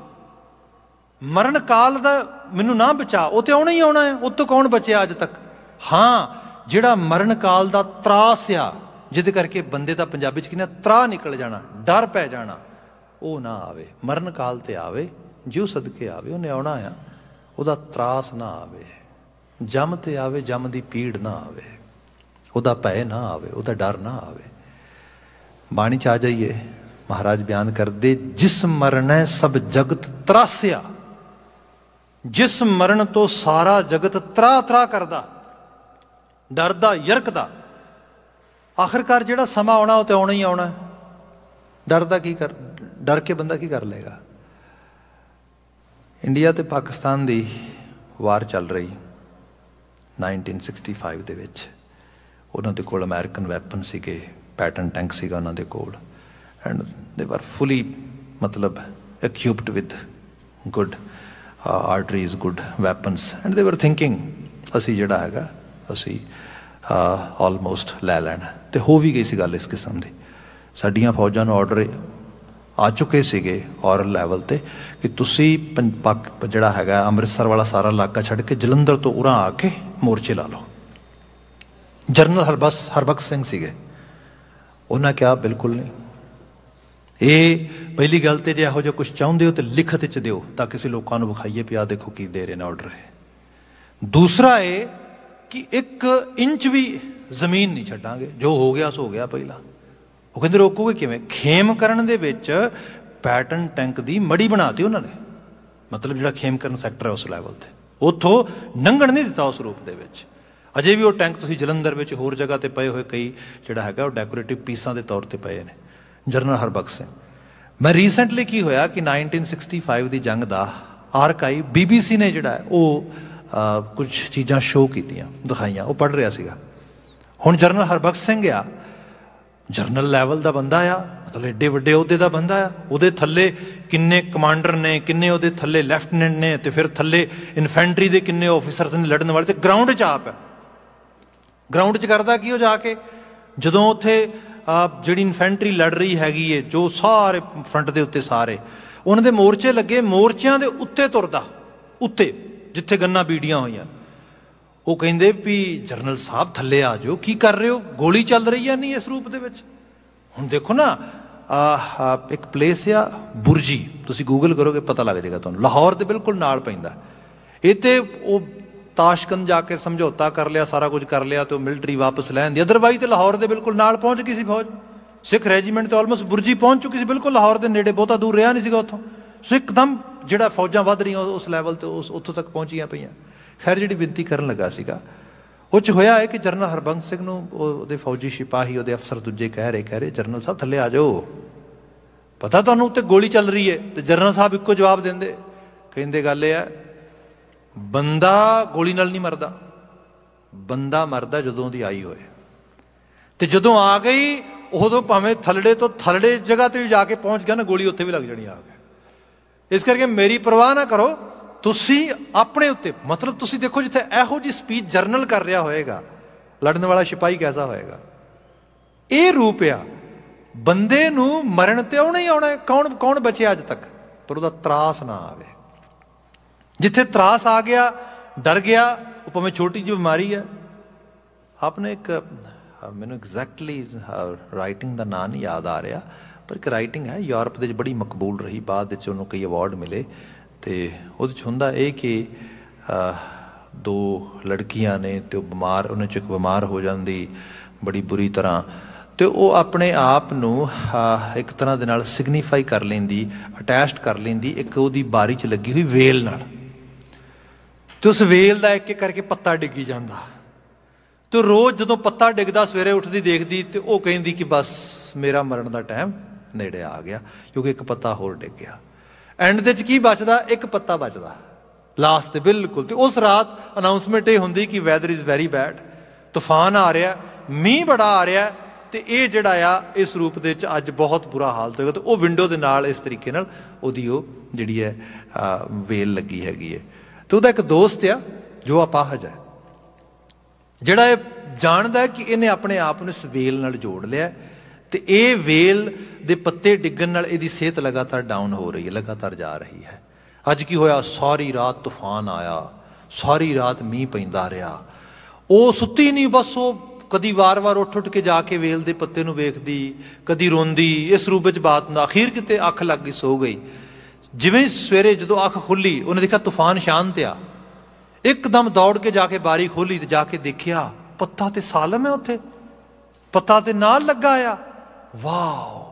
मरण काल दा मैनू ना बचा, वो तो आना ही आना है, वो तो कौन बचया अज तक। हाँ, जिहड़ा मरण काल का त्रास आ, जिहदे करके बंदे दा पंजाबी च कहना त्राह निकल जाना, डर पै जाना, वो ना आवे। मरण काल ते आवे, जिउ सदके आवे, उन्हें आना आ, उहदा त्रास ना आवे। जम ते आवे, जम दी पीड़ ना आवे, उहदा भय ना आवे, उहदा डर ना आवे। बाणी च आ जाइए, महाराज बयान करते, जिस मरण सब जगत त्रास्या, जिस मरण तो सारा जगत त्रा त्रा करदा, डरदा यरकदा। आखिरकार जिहड़ा समा आना वो तो आना ही आना है, डरदा की कर, डर के बंदा की कर लेगा। इंडिया ते पाकिस्तान दी वार चल रही 1965 दे विच, उन्हां दे कोल अमेरिकन वैपन सीगे, पैटर्न टैंक सीगा उन्हां दे कोल, एंड दे वर फुली मतलब equipped with good arteries, good weapons, and they were thinking असी जिहड़ा हैगा असी ऑलमोस्ट लै लैना। तो हो भी गई सी गल इस किस्म की। साडियां फौजां नूं ऑर्डर आ चुके सीगे और लैवल ते कि तुसी जिहड़ा हैगा अमृतसर वाला सारा इलाका छड्ड के जलंधर तो उरां आके मोर्चे ला लो। जनरल हरबख्श सिंह सीगे, उन्हें क्या बिल्कुल नहीं। ये पहली गल तो जो यहो जिहा कुछ चाहुंदे हो तो लिखत च दिओ ताकि असीं लोकां नूं विखाईए पिया देखो की दे रहे ने ऑर्डर है। दूसरा है कि 1 इंच भी जमीन नहीं छड्डांगे, जो हो गया सो हो गया। पहला वो कहते रोकोगे किवें? खेमकरण दे विच पैटर्न टैंक दी मड़ी बनाती उन्होंने, मतलब जिहड़ा खेमकरण सैक्टर है उस लैवल ते, उत्थों लंघण नहीं दिता उस रूप दे विच। ਅਜੇ ਵੀ ਉਹ ਟੈਂਕ ਤੁਸੀਂ ਜਲੰਧਰ ਵਿੱਚ ਹੋਰ ਜਗ੍ਹਾ 'ਤੇ ਪਏ ਹੋਏ ਕਈ ਜਿਹੜਾ ਹੈਗਾ ਉਹ ਡੈਕੋਰੇਟਿਵ ਪੀਸਾਂ ਦੇ ਤੌਰ 'ਤੇ ਪਏ ਨੇ। ਜਨਰਲ ਹਰਬਖਸ਼ ਸਿੰਘ। ਮੈਂ ਰੀਸੈਂਟਲੀ ਕੀ ਹੋਇਆ ਕਿ 1965 ਦੀ ਜੰਗ ਦਾ ਆਰਕਾਈਵ BBC ਨੇ ਜਿਹੜਾ ਹੈ ਉਹ ਕੁਝ ਚੀਜ਼ਾਂ ਸ਼ੋਅ ਕੀਤੀਆਂ, ਦਿਖਾਈਆਂ, ਉਹ ਪੜ੍ਹ ਰਿਹਾ ਸੀਗਾ। ਹੁਣ ਜਨਰਲ ਹਰਬਖਸ਼ ਸਿੰਘ ਆ, ਜਨਰਲ ਲੈਵਲ ਦਾ ਬੰਦਾ ਆ, ਮਤਲਬ ਏਡੇ ਵੱਡੇ ਅਹੁਦੇ ਦਾ ਬੰਦਾ ਆ। ਉਹਦੇ ਥੱਲੇ ਕਿੰਨੇ ਕਮਾਂਡਰ ਨੇ, ਕਿੰਨੇ ਉਹਦੇ ਥੱਲੇ ਲੈਫਟੀਨੈਂਟ ਨੇ, ਤੇ ਫਿਰ ਥੱਲੇ ਇਨਫੈਂਟਰੀ ਦੇ ਕਿੰਨੇ ਆਫਿਸਰਸ ਨੇ ਲੜਨ ਵਾਲੇ, ਤੇ ਗਰਾਊਂਡ 'ਚ ਆਪ ਹੈ। ਗਰਾਊਂਡ 'ਚ ਕਰਦਾ ਕੀ ਉਹ ਜਾ ਕੇ, ਜਦੋਂ ਉੱਥੇ ਜਿਹੜੀ ਇਨਫੈਂਟਰੀ ਲੜ ਰਹੀ ਹੈਗੀ ਹੈ, ਜੋ ਸਾਰੇ ਫਰੰਟ ਦੇ ਉੱਤੇ ਸਾਰੇ ਉਹਨਾਂ ਦੇ ਮੋਰਚੇ ਲੱਗੇ, ਮੋਰਚਿਆਂ ਦੇ ਉੱਤੇ ਤੁਰਦਾ, ਉੱਤੇ ਜਿੱਥੇ ਗੰਨਾਂ ਬੀੜੀਆਂ ਹੋਈਆਂ। ਉਹ ਕਹਿੰਦੇ ਵੀ ਜਰਨਲ ਸਾਹਿਬ ਥੱਲੇ ਆ ਜਾਓ, ਕੀ ਕਰ ਰਹੇ ਹੋ, ਗੋਲੀ ਚੱਲ ਰਹੀ ਹੈ ਨਹੀਂ ਇਸ ਰੂਪ ਦੇ ਵਿੱਚ। ਹੁਣ ਦੇਖੋ ਨਾ, ਇੱਕ ਪਲੇਸ ਆ ਬੁਰਜੀ, ਤੁਸੀਂ ਗੂਗਲ ਕਰੋਗੇ ਪਤਾ ਲੱਗ ਜਾਏਗਾ ਤੁਹਾਨੂੰ, ਲਾਹੌਰ ਦੇ ਬਿਲਕੁਲ ਨਾਲ ਪੈਂਦਾ। ਇਹ ਤੇ ਉਹ ਤਾਸ਼ਕੰਦ ਜਾ ਕੇ ਸਮਝੌਤਾ ਕਰ ਲਿਆ, ਸਾਰਾ ਕੁਝ ਕਰ ਲਿਆ, ਤੇ ਉਹ ਮਿਲਟਰੀ ਵਾਪਸ ਲੈ ਆਂਦੀ। ਅਦਰਵਾਈਜ਼ ਤੇ ਲਾਹੌਰ ਦੇ ਬਿਲਕੁਲ ਨਾਲ ਪਹੁੰਚ ਗਈ ਸੀ ਫੌਜ। ਸਿੱਖ ਰੈਜੀਮੈਂਟ ਤੇ ਆਲਮੋਸਟ ਬੁਰਜੀ ਪਹੁੰਚ ਚੁੱਕੀ ਸੀ, ਬਿਲਕੁਲ ਲਾਹੌਰ ਦੇ ਨੇੜੇ, ਬਹੁਤਾ ਦੂਰ ਰਿਹਾ ਨਹੀਂ ਸੀਗਾ ਉੱਥੋਂ। ਸੋ ਇੱਕਦਮ ਜਿਹੜਾ ਫੌਜਾਂ ਵੱਧ ਰਹੀਆਂ ਉਸ ਲੈਵਲ ਤੇ ਉੱਥੋਂ ਤੱਕ ਪਹੁੰਚੀਆਂ ਪਈਆਂ। ਖੈਰ ਜਿਹੜੀ ਬੇਨਤੀ ਕਰਨ ਲੱਗਾ ਸੀਗਾ, ਉਹ 'ਚ ਹੋਇਆ ਹੈ ਕਿ ਜਨਰਲ ਹਰਬੰਸ ਸਿੰਘ ਨੂੰ ਉਹਦੇ ਫੌਜੀ ਸਿਪਾਹੀ, ਉਹਦੇ ਅਫਸਰ ਦੂਜੇ ਕਹਿ ਰਹੇ ਜਨਰਲ ਸਾਹਿਬ ਥੱਲੇ ਆ ਜਾਓ, ਪਤਾ ਤੁਹਾਨੂੰ ਉੱਤੇ ਗੋਲੀ ਚੱਲ ਰਹੀ ਹੈ। ਤੇ ਜਨਰਲ ਸਾਹਿਬ ਇੱਕੋ ਜਵਾਬ ਦਿੰਦੇ, ਕਹਿੰਦੇ ਗੱਲ ਇਹ ਹੈ, ਬੰਦਾ ਗੋਲੀ ਨਾਲ ਨਹੀਂ ਮਰਦਾ, ਬੰਦਾ ਮਰਦਾ ਜਦੋਂ ਉਹਦੀ ਆਈ ਹੋਏ। ਤੇ ਜਦੋਂ ਆ ਗਈ ਉਦੋਂ ਭਾਵੇਂ ਥੱਲੜੇ ਤੋਂ ਥੱਲੜੇ ਜਗ੍ਹਾ ਤੇ ਵੀ ਜਾ ਕੇ ਪਹੁੰਚ ਗਿਆ ਨਾ, ਗੋਲੀ ਉੱਥੇ ਵੀ ਲੱਗ ਜਾਣੀ ਆ ਕੇ। ਇਸ ਕਰਕੇ ਮੇਰੀ ਪਰਵਾਹ ਨਾ ਕਰੋ, ਤੁਸੀਂ ਆਪਣੇ ਉੱਤੇ, ਮਤਲਬ ਤੁਸੀਂ ਦੇਖੋ ਜਿੱਥੇ ਇਹੋ ਜਿਹੀ ਸਪੀਚ ਜਰਨਲ ਕਰ ਰਿਹਾ ਹੋਏਗਾ, ਲੜਨ ਵਾਲਾ ਸਿਪਾਹੀ ਕੈਸਾ ਹੋਏਗਾ। ਇਹ ਰੂਪ ਆ ਬੰਦੇ ਨੂੰ ਮਰਨ ਤੇ ਆਉਣਾ ਹੀ ਆਉਣਾ। ਕੌਣ ਬਚਿਆ ਅੱਜ ਤੱਕ, ਪਰ ਉਹਦਾ ਤਰਾਸ ਨਾ ਆਵੇ। ਜਿੱਥੇ ਤਰਾਸ ਆ ਗਿਆ, ਡਰ ਗਿਆ, ਉਹ ਭਾਵੇਂ ਛੋਟੀ ਜਿਹੀ ਬਿਮਾਰੀ ਹੈ। ਆਪਨੇ ਇੱਕ, ਮੈਨੂੰ ਐਗਜ਼ੈਕਟਲੀ ਰਾਈਟਿੰਗ ਦਾ ਨਾਂ ਨਹੀਂ ਯਾਦ ਆ ਰਿਹਾ, ਪਰ ਇੱਕ ਰਾਈਟਿੰਗ ਹੈ ਯੂਰਪ ਦੇ ਵਿੱਚ ਬੜੀ ਮਕਬੂਲ ਰਹੀ, ਬਾਅਦ ਵਿੱਚ ਉਹਨੂੰ ਕਈ ਅਵਾਰਡ ਮਿਲੇ। ਤੇ ਉਹਦੇ 'ਚ ਹੁੰਦਾ ਇਹ ਕਿ ਦੋ ਲੜਕੀਆਂ ਨੇ ਤੇ ਉਹ ਬਿਮਾਰ, ਉਹਨਾਂ 'ਚ ਇੱਕ ਬਿਮਾਰ ਹੋ ਜਾਂਦੀ ਬੜੀ ਬੁਰੀ ਤਰ੍ਹਾਂ, ਤੇ ਉਹ ਆਪਣੇ ਆਪ ਨੂੰ ਇੱਕ ਤਰ੍ਹਾਂ ਦੇ ਨਾਲ ਸਿਗਨੀਫਾਈ ਕਰ ਲੈਂਦੀ, ਅਟੈਚਡ ਕਰ ਲੈਂਦੀ ਇੱਕ ਉਹਦੀ ਬਾਰੀ 'ਚ ਲੱਗੀ ਹੋਈ ਵੇਲ ਨਾਲ। ਤੇ ਉਸ ਵੇਲ ਦਾ ਇੱਕ ਇੱਕ ਕਰਕੇ ਪੱਤਾ ਡਿੱਗੀ ਜਾਂਦਾ, ਤੇ ਰੋਜ਼ ਜਦੋਂ ਪੱਤਾ ਡਿੱਗਦਾ ਸਵੇਰੇ ਉੱਠਦੀ ਦੇਖਦੀ, ਤੇ ਉਹ ਕਹਿੰਦੀ ਕਿ ਬਸ ਮੇਰਾ ਮਰਨ ਦਾ ਟਾਈਮ ਨੇੜੇ ਆ ਗਿਆ, ਕਿਉਂਕਿ ਇੱਕ ਪੱਤਾ ਹੋਰ ਡਿੱਗ ਗਿਆ। ਐਂਡ ਦੇ 'ਚ ਕੀ ਬਚਦਾ, ਇੱਕ ਪੱਤਾ ਬਚਦਾ ਲਾਸਟ ਤੇ ਬਿਲਕੁਲ। ਤੇ ਉਸ ਰਾਤ ਅਨਾਊਂਸਮੈਂਟ ਇਹ ਹੁੰਦੀ ਕਿ ਵੈਦਰ ਇਜ਼ ਵੈਰੀ ਬੈਡ, ਤੂਫਾਨ ਆ ਰਿਹਾ, ਮੀਂਹ ਬੜਾ ਆ ਰਿਹਾ, ਤੇ ਇਹ ਜਿਹੜਾ ਆ ਇਸ ਰੂਪ ਦੇ ਵਿੱਚ ਅੱਜ ਬਹੁਤ ਬੁਰਾ ਹਾਲਤ ਹੋਏਗਾ। ਤੇ ਉਹ ਵਿੰਡੋ ਦੇ ਨਾਲ ਇਸ ਤਰੀਕੇ ਨਾਲ ਉਹਦੀ ਉਹ ਜਿਹੜੀ ਹੈ ਵੇਲ ਲੱਗੀ ਹੈਗੀ ਹੈ। ਤੇ ਉਹਦਾ ਇੱਕ ਦੋਸਤ ਆ ਜੋ ਅਪਾਹਜ ਹੈ, ਜਿਹੜਾ ਇਹ ਜਾਣਦਾ ਕਿ ਇਹਨੇ ਆਪਣੇ ਆਪ ਨੂੰ ਇਸ ਵੇਲ ਨਾਲ ਜੋੜ ਲਿਆ, ਤੇ ਇਹ ਵੇਲ ਦੇ ਪੱਤੇ ਡਿੱਗਣ ਨਾਲ ਇਹਦੀ ਸਿਹਤ ਲਗਾਤਾਰ ਡਾਊਨ ਹੋ ਰਹੀ ਹੈ, ਲਗਾਤਾਰ ਜਾ ਰਹੀ ਹੈ। ਅੱਜ ਕੀ ਹੋਇਆ, ਸਾਰੀ ਰਾਤ ਤੂਫਾਨ ਆਇਆ, ਸਾਰੀ ਰਾਤ ਮੀਂਹ ਪੈਂਦਾ ਰਿਹਾ। ਉਹ ਸੁੱਤੀ ਨਹੀਂ, ਬਸ ਉਹ ਕਦੀ ਵਾਰ-ਵਾਰ ਉੱਠ ਕੇ ਜਾ ਕੇ ਵੇਲ ਦੇ ਪੱਤੇ ਨੂੰ ਵੇਖਦੀ, ਕਦੀ ਰੋਂਦੀ, ਇਸ ਰੂਪ ਵਿੱਚ ਬਾਤ ਹੁੰਦਾ। ਅਖੀਰ ਕਿਤੇ ਅੱਖ ਲੱਗ ਗਈ, ਸੋ ਗਈ। ਜਿਵੇਂ ਸਵੇਰੇ ਜਦੋਂ ਅੱਖ ਖੁੱਲੀ, ਉਹਨੇ ਦੇਖਿਆ ਤੂਫਾਨ ਸ਼ਾਂਤ ਆ। ਇੱਕਦਮ ਦੌੜ ਕੇ ਜਾ ਕੇ ਬਾਰੀ ਖੋਲੀ ਤੇ ਜਾ ਕੇ ਦੇਖਿਆ ਪੱਤਾ ਤੇ ਸਾਲਮ ਹੈ, ਉੱਥੇ ਪੱਤਾ ਤੇ ਨਾਲ ਲੱਗਾ ਆ। ਵਾਓ,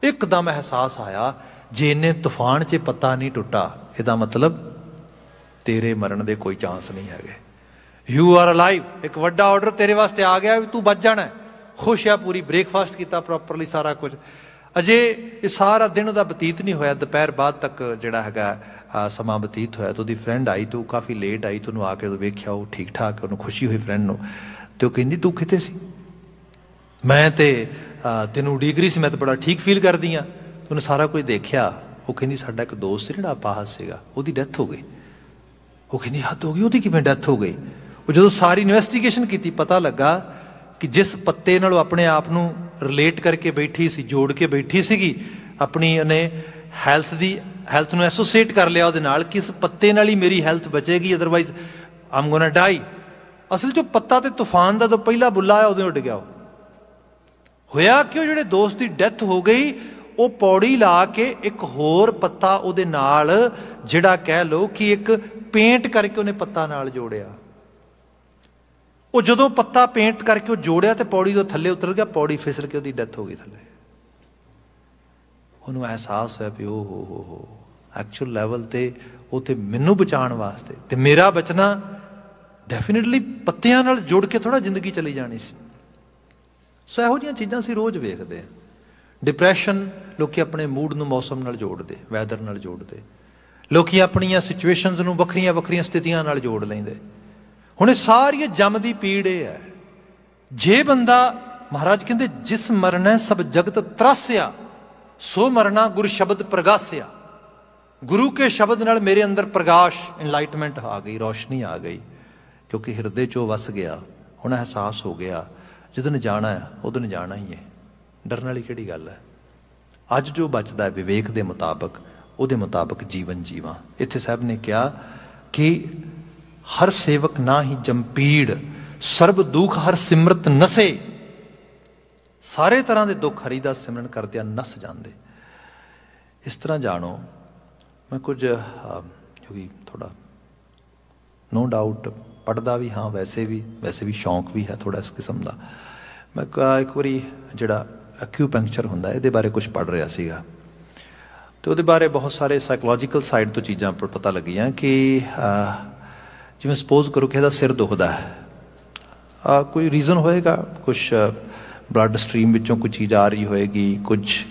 ਇੱਕਦਮ ਅਹਿਸਾਸ ਆਇਆ, ਜੇ ਇਹਨੇ ਤੂਫਾਨ 'ਚ ਪੱਤਾ ਨਹੀਂ ਟੁੱਟਾ, ਇਹਦਾ ਮਤਲਬ ਤੇਰੇ ਮਰਨ ਦੇ ਕੋਈ ਚਾਂਸ ਨਹੀਂ ਹੈਗੇ। ਯੂ ਆਰ ਅਲਾਈਵ, ਇੱਕ ਵੱਡਾ ਆਰਡਰ ਤੇਰੇ ਵਾਸਤੇ ਆ ਗਿਆ ਵੀ ਤੂੰ ਬਚ ਜਾਣਾ। ਖੁਸ਼ ਆ, ਪੂਰੀ ਬ੍ਰੇਕਫਾਸਟ ਕੀਤਾ ਪ੍ਰੋਪਰਲੀ, ਸਾਰਾ ਕੁਝ। ਅਜੇ ਇਹ ਸਾਰਾ ਦਿਨ ਉਹਦਾ ਬਤੀਤ ਨਹੀਂ ਹੋਇਆ, ਦੁਪਹਿਰ ਬਾਅਦ ਤੱਕ ਜਿਹੜਾ ਹੈਗਾ ਸਮਾਂ ਬਤੀਤ ਹੋਇਆ। ਤੇ ਉਹਦੀ ਫਰੈਂਡ ਆਈ, ਤੇ ਉਹ ਕਾਫੀ ਲੇਟ ਆਈ, ਤੇ ਉਹਨੂੰ ਆ ਕੇ ਉਹ ਵੇਖਿਆ ਉਹ ਠੀਕ ਠਾਕ, ਉਹਨੂੰ ਖੁਸ਼ੀ ਹੋਈ ਫਰੈਂਡ ਨੂੰ। ਤੇ ਉਹ ਕਹਿੰਦੀ ਤੂੰ ਕਿੱਥੇ ਸੀ, ਮੈਂ ਤੇ ਤੈਨੂੰ ਉਡੀਕ ਰਹੀ ਸੀ, ਮੈਂ ਤਾਂ ਬੜਾ ਠੀਕ ਫੀਲ ਕਰਦੀ ਹਾਂ। ਉਹਨੇ ਸਾਰਾ ਕੁਝ ਦੇਖਿਆ। ਉਹ ਕਹਿੰਦੀ ਸਾਡਾ ਇੱਕ ਦੋਸਤ ਸੀ ਜਿਹੜਾ ਅਪਾਹਜ ਸੀਗਾ, ਉਹਦੀ ਡੈਥ ਹੋ ਗਈ। ਉਹ ਕਹਿੰਦੀ ਹੱਦ ਹੋ ਗਈ, ਉਹਦੀ ਕਿਵੇਂ ਡੈਥ ਹੋ ਗਈ? ਉਹ ਜਦੋਂ ਸਾਰੀ ਇਨਵੈਸਟੀਗੇਸ਼ਨ ਕੀਤੀ, ਪਤਾ ਲੱਗਾ ਕਿ ਜਿਸ ਪੱਤੇ ਨਾਲ ਉਹ ਆਪਣੇ ਆਪ ਨੂੰ ਰਿਲੇਟ ਕਰਕੇ ਬੈਠੀ ਸੀ, ਜੋੜ ਕੇ ਬੈਠੀ ਸੀਗੀ ਆਪਣੀ, ਉਹਨੇ ਹੈਲਥ ਨੂੰ ਐਸੋਸੀਏਟ ਕਰ ਲਿਆ ਉਹਦੇ ਨਾਲ, ਕਿ ਇਸ ਪੱਤੇ ਨਾਲ ਹੀ ਮੇਰੀ ਹੈਲਥ ਬਚੇਗੀ, ਅਦਰਵਾਈਜ਼ ਆਮ ਗੋਨਾ ਡਾਈ। ਅਸਲ 'ਚ ਪੱਤਾ ਤੇ ਤੂਫਾਨ ਦਾ ਜੋ ਪਹਿਲਾ ਬੁੱਲਾ ਆਇਆ ਉਦੋਂ ਉੱਡ ਗਿਆ। ਉਹ ਹੋਇਆ ਕਿ ਉਹ ਜਿਹੜੇ ਦੋਸਤ ਦੀ ਡੈਥ ਹੋ ਗਈ, ਉਹ ਪੌੜੀ ਲਾ ਕੇ ਇੱਕ ਹੋਰ ਪੱਤਾ ਉਹਦੇ ਨਾਲ, ਜਿਹੜਾ ਕਹਿ ਲਓ ਕਿ ਇੱਕ ਪੇਂਟ ਕਰਕੇ ਉਹਨੇ ਪੱਤਾ ਨਾਲ ਜੋੜਿਆ। ਉਹ ਜਦੋਂ ਪੱਤਾ ਪੇਂਟ ਕਰਕੇ ਉਹ ਜੋੜਿਆ ਤੇ ਪੌੜੀ ਤੋਂ ਥੱਲੇ ਉਤਰ ਗਿਆ, ਪੌੜੀ ਫਿਸਲ ਕੇ ਉਹਦੀ ਡੈਥ ਹੋ ਗਈ ਥੱਲੇ। ਉਹਨੂੰ ਅਹਿਸਾਸ ਹੋਇਆ ਵੀ ਉਹ ਹੋ ਐਕਚੁਅਲ ਲੈਵਲ ਤੇ ਉਹ ਤੇ ਮੈਨੂੰ ਬਚਾਉਣ ਵਾਸਤੇ, ਤੇ ਮੇਰਾ ਬਚਣਾ ਡੈਫੀਨਿਟਲੀ ਪੱਤਿਆਂ ਨਾਲ ਜੁੜ ਕੇ ਥੋੜ੍ਹਾ ਜ਼ਿੰਦਗੀ ਚਲੀ ਜਾਣੀ ਸੀ। ਸੋ ਇਹੋ ਜਿਹੀਆਂ ਚੀਜ਼ਾਂ ਅਸੀਂ ਰੋਜ਼ ਵੇਖਦੇ ਹਾਂ। ਡਿਪਰੈਸ਼ਨ ਲੋਕੀ ਆਪਣੇ ਮੂਡ ਨੂੰ ਮੌਸਮ ਨਾਲ ਜੋੜਦੇ, ਵੈਦਰ ਨਾਲ ਜੋੜਦੇ। ਲੋਕੀ ਆਪਣੀਆਂ ਸਿਚੁਏਸ਼ਨਸ ਨੂੰ ਵੱਖਰੀਆਂ ਵੱਖਰੀਆਂ ਸਥਿਤੀਆਂ ਨਾਲ ਜੋੜ ਲੈਂਦੇ। ਹੁਣ ਇਹ ਸਾਰੀ ਜੰਮਦੀ ਪੀੜ ਇਹ ਹੈ। ਜੇ ਬੰਦਾ, ਮਹਾਰਾਜ ਕਹਿੰਦੇ ਜਿਸ ਮਰਨਾ ਸਭ ਜਗਤ ਤਰਾਸਿਆ ਸੋ ਮਰਨਾ ਗੁਰ ਸ਼ਬਦ ਪ੍ਰਗਾਸਿਆ। ਗੁਰੂ ਕੇ ਸ਼ਬਦ ਨਾਲ ਮੇਰੇ ਅੰਦਰ ਪ੍ਰਕਾਸ਼, ਇਨਲਾਈਟਮੈਂਟ ਆ ਗਈ, ਰੋਸ਼ਨੀ ਆ ਗਈ, ਕਿਉਂਕਿ ਹਿਰਦੇ 'ਚੋਂ ਵਸ ਗਿਆ। ਹੁਣ ਅਹਿਸਾਸ ਹੋ ਗਿਆ ਜਿੱਦਣ ਜਾਣਾ ਹੈ ਉਦੋਂ ਜਾਣਾ ਹੀ ਹੈ, ਡਰਨ ਵਾਲੀ ਕਿਹੜੀ ਗੱਲ ਹੈ। ਅੱਜ ਜੋ ਬਚਦਾ ਹੈ ਵਿਵੇਕ ਦੇ ਮੁਤਾਬਕ, ਉਹਦੇ ਮੁਤਾਬਕ ਜੀਵਨ ਜੀਵਾਂ। ਇੱਥੇ ਸਾਹਿਬ ਨੇ ਕਿਹਾ ਕਿ ਹਰ ਸੇਵਕ ਨਾ ਹੀ ਜੰਪੀੜ, ਸਰਬ ਦੁੱਖ ਹਰ ਸਿਮਰਤ ਨਸੇ। ਸਾਰੇ ਤਰ੍ਹਾਂ ਦੇ ਦੁੱਖ ਹਰੀ ਦਾ ਸਿਮਰਨ ਕਰਦਿਆਂ ਨਸ ਜਾਂਦੇ। ਇਸ ਤਰ੍ਹਾਂ ਜਾਣੋ, ਮੈਂ ਕੁਝ ਕਿਉਂਕਿ ਥੋੜ੍ਹਾ ਨੋ ਡਾਊਟ ਪੜ੍ਹਦਾ ਵੀ ਹਾਂ, ਵੈਸੇ ਵੀ ਸ਼ੌਂਕ ਵੀ ਹੈ ਥੋੜ੍ਹਾ ਇਸ ਕਿਸਮ ਦਾ। ਮੈਂ ਇੱਕ ਵਾਰੀ ਜਿਹੜਾ ਐਕਿਊਪੰਕਚਰ ਹੁੰਦਾ ਇਹਦੇ ਬਾਰੇ ਕੁਛ ਪੜ੍ਹ ਰਿਹਾ ਸੀਗਾ, ਅਤੇ ਉਹਦੇ ਬਾਰੇ ਬਹੁਤ ਸਾਰੇ ਸਾਈਕੋਲੋਜੀਕਲ ਸਾਈਡ ਤੋਂ ਚੀਜ਼ਾਂ ਪਤਾ ਲੱਗੀਆਂ ਕਿ ਜਿਵੇਂ ਸਪੋਜ਼ ਕਰੋ ਕਿਸੇ ਦਾ ਸਿਰ ਦੁਖਦਾ ਹੈ, ਕੋਈ ਰੀਜ਼ਨ ਹੋਏਗਾ, ਕੁਛ ਬਲੱਡ ਸਟਰੀਮ ਵਿੱਚੋਂ ਕੋਈ ਚੀਜ਼ ਆ ਰਹੀ ਹੋਏਗੀ, ਕੁਝ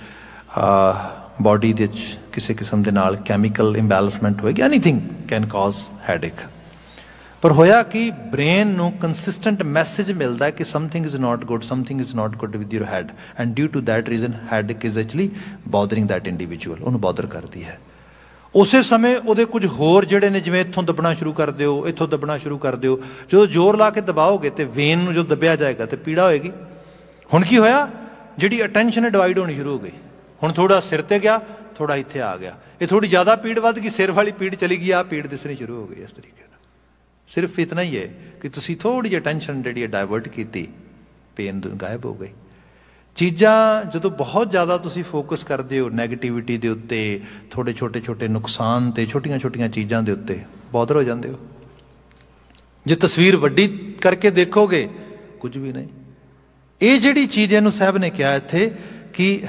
ਬੋਡੀ ਦੇ 'ਚ ਕਿਸੇ ਕਿਸਮ ਦੇ ਨਾਲ ਕੈਮੀਕਲ ਇੰਬੈਲੈਂਸਮੈਂਟ ਹੋਏਗੀ, ਐਨੀਥਿੰਗ ਕੈਨ ਕਾਜ਼ ਹੈਡੇਕ। ਪਰ ਹੋਇਆ ਕਿ ਬ੍ਰੇਨ ਨੂੰ ਕੰਸਿਸਟੈਂਟ ਮੈਸੇਜ ਮਿਲਦਾ ਕਿ something is not good, something is not good with your head, and due to that reason headache is actually bothering that individual, ਉਹਨੂੰ ਬੋਦਰ ਕਰਦੀ ਹੈ। ਉਸੇ ਸਮੇਂ ਉਹਦੇ ਕੁਝ ਹੋਰ ਜਿਹੜੇ ਨੇ, ਜਿਵੇਂ ਇੱਥੋਂ ਦੱਬਣਾ ਸ਼ੁਰੂ ਕਰ ਦਿਓ, ਇੱਥੋਂ ਦੱਬਣਾ ਸ਼ੁਰੂ ਕਰ ਦਿਓ। ਜਦੋਂ ਜ਼ੋਰ ਲਾ ਕੇ ਦਬਾਓਗੇ ਤੇ ਵੇਨ ਨੂੰ ਜਦੋਂ ਦੱਬਿਆ ਜਾਏਗਾ ਤੇ ਪੀੜਾ ਹੋਏਗੀ। ਹੁਣ ਕੀ ਹੋਇਆ, ਜਿਹੜੀ ਅਟੈਂਸ਼ਨ ਹੈ ਡਿਵਾਈਡ ਹੋਣੀ ਸ਼ੁਰੂ ਹੋ ਗਈ। ਹੁਣ ਥੋੜਾ ਸਿਰ ਤੇ ਗਿਆ, ਥੋੜਾ ਇੱਥੇ ਆ ਗਿਆ, ਇਹ ਥੋੜੀ ਜ਼ਿਆਦਾ ਪੀੜ ਵੱਧ ਗਈ, ਸਿਰ ਵਾਲੀ ਪੀੜ ਚਲੀ ਗਈ, ਆਹ ਪੀੜ ਦਿਸਣੀ ਸ਼ੁਰੂ ਹੋ ਗਈ। ਇਸ ਤਰੀਕੇ ਨਾਲ ਸਿਰਫ ਇਤਨਾ ਹੀ ਹੈ ਕਿ ਤੁਸੀਂ ਥੋੜੀ ਜਿਹੀ ਟੈਨਸ਼ਨ ਜਿਹੜੀ ਹੈ ਡਾਇਵਰਟ ਕੀਤੀ, ਪੇਨ ਗਾਇਬ ਹੋ ਗਈ। ਚੀਜ਼ਾਂ ਜਦੋਂ ਬਹੁਤ ਜ਼ਿਆਦਾ ਤੁਸੀਂ ਫੋਕਸ ਕਰਦੇ ਹੋ ਨੈਗੇਟਿਵਿਟੀ ਦੇ ਉੱਤੇ, ਥੋੜੇ ਛੋਟੇ ਛੋਟੇ ਨੁਕਸਾਨ ਤੇ ਛੋਟੀਆਂ ਛੋਟੀਆਂ ਚੀਜ਼ਾਂ ਦੇ ਉੱਤੇ, ਬੋਦਰ ਹੋ ਜਾਂਦੇ ਹੋ। ਜੇ ਤਸਵੀਰ ਵੱਡੀ ਕਰਕੇ ਦੇਖੋਗੇ, ਕੁਝ ਵੀ ਨਹੀਂ। ਇਹ ਜਿਹੜੀ ਚੀਜ਼, ਇਹਨੂੰ ਸਾਹਿਬ ਨੇ ਕਿਹਾ ਇੱਥੇ ਕਿ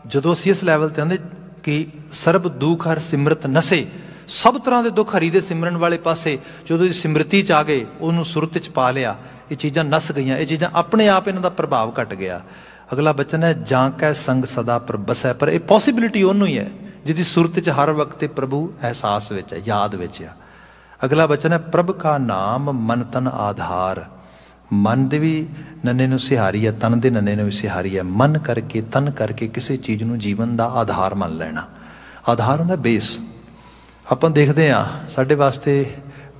ਜਦੋਂ ਅਸੀਂ ਇਸ ਲੈਵਲ 'ਤੇ ਆਉਂਦੇ ਕਿ ਸਰਬ ਦੁੱਖ ਹਰ ਸਿਮਰਤ ਨਸੇ, ਸਭ ਤਰ੍ਹਾਂ ਦੇ ਦੁੱਖ ਹਰੀ ਦੇ ਸਿਮਰਨ ਵਾਲੇ ਪਾਸੇ ਜਦੋਂ ਇਹ ਸਿਮਰਤੀ 'ਚ ਆ ਗਏ, ਉਹਨੂੰ ਸੁਰਤ 'ਚ ਪਾ ਲਿਆ, ਇਹ ਚੀਜ਼ਾਂ ਨਸ ਗਈਆਂ, ਇਹ ਚੀਜ਼ਾਂ ਆਪਣੇ ਆਪ ਇਹਨਾਂ ਦਾ ਪ੍ਰਭਾਵ ਘਟ ਗਿਆ। ਅਗਲਾ ਬਚਨ ਹੈ ਜਾਂ ਕੈ ਸੰਗ ਸਦਾ ਪ੍ਰਬਸੈ, ਪਰ ਇਹ ਪੋਸੀਬਿਲਿਟੀ ਉਹਨੂੰ ਹੀ ਹੈ ਜਿਹਦੀ ਸੁਰਤ 'ਚ ਹਰ ਵਕਤ ਪ੍ਰਭੂ ਅਹਿਸਾਸ ਵਿੱਚ ਹੈ, ਯਾਦ ਵਿੱਚ ਆ। ਅਗਲਾ ਬਚਨ ਹੈ ਪ੍ਰਭ ਕਾ ਨਾਮ ਮਨ ਤਨ ਆਧਾਰ। ਮਨ ਦੇ ਵੀ ਨੰਨੇ ਨੂੰ ਸਿਹਾਰੀ ਹੈ, ਤਨ ਦੇ ਨੰਨੇ ਨੂੰ ਵੀ ਸਿਹਾਰੀ ਹੈ। ਮਨ ਕਰਕੇ, ਤਨ ਕਰਕੇ ਕਿਸੇ ਚੀਜ਼ ਨੂੰ ਜੀਵਨ ਦਾ ਆਧਾਰ ਮੰਨ ਲੈਣਾ। ਆਧਾਰ ਹੁੰਦਾ ਬੇਸ। ਆਪਾਂ ਦੇਖਦੇ ਹਾਂ ਸਾਡੇ ਵਾਸਤੇ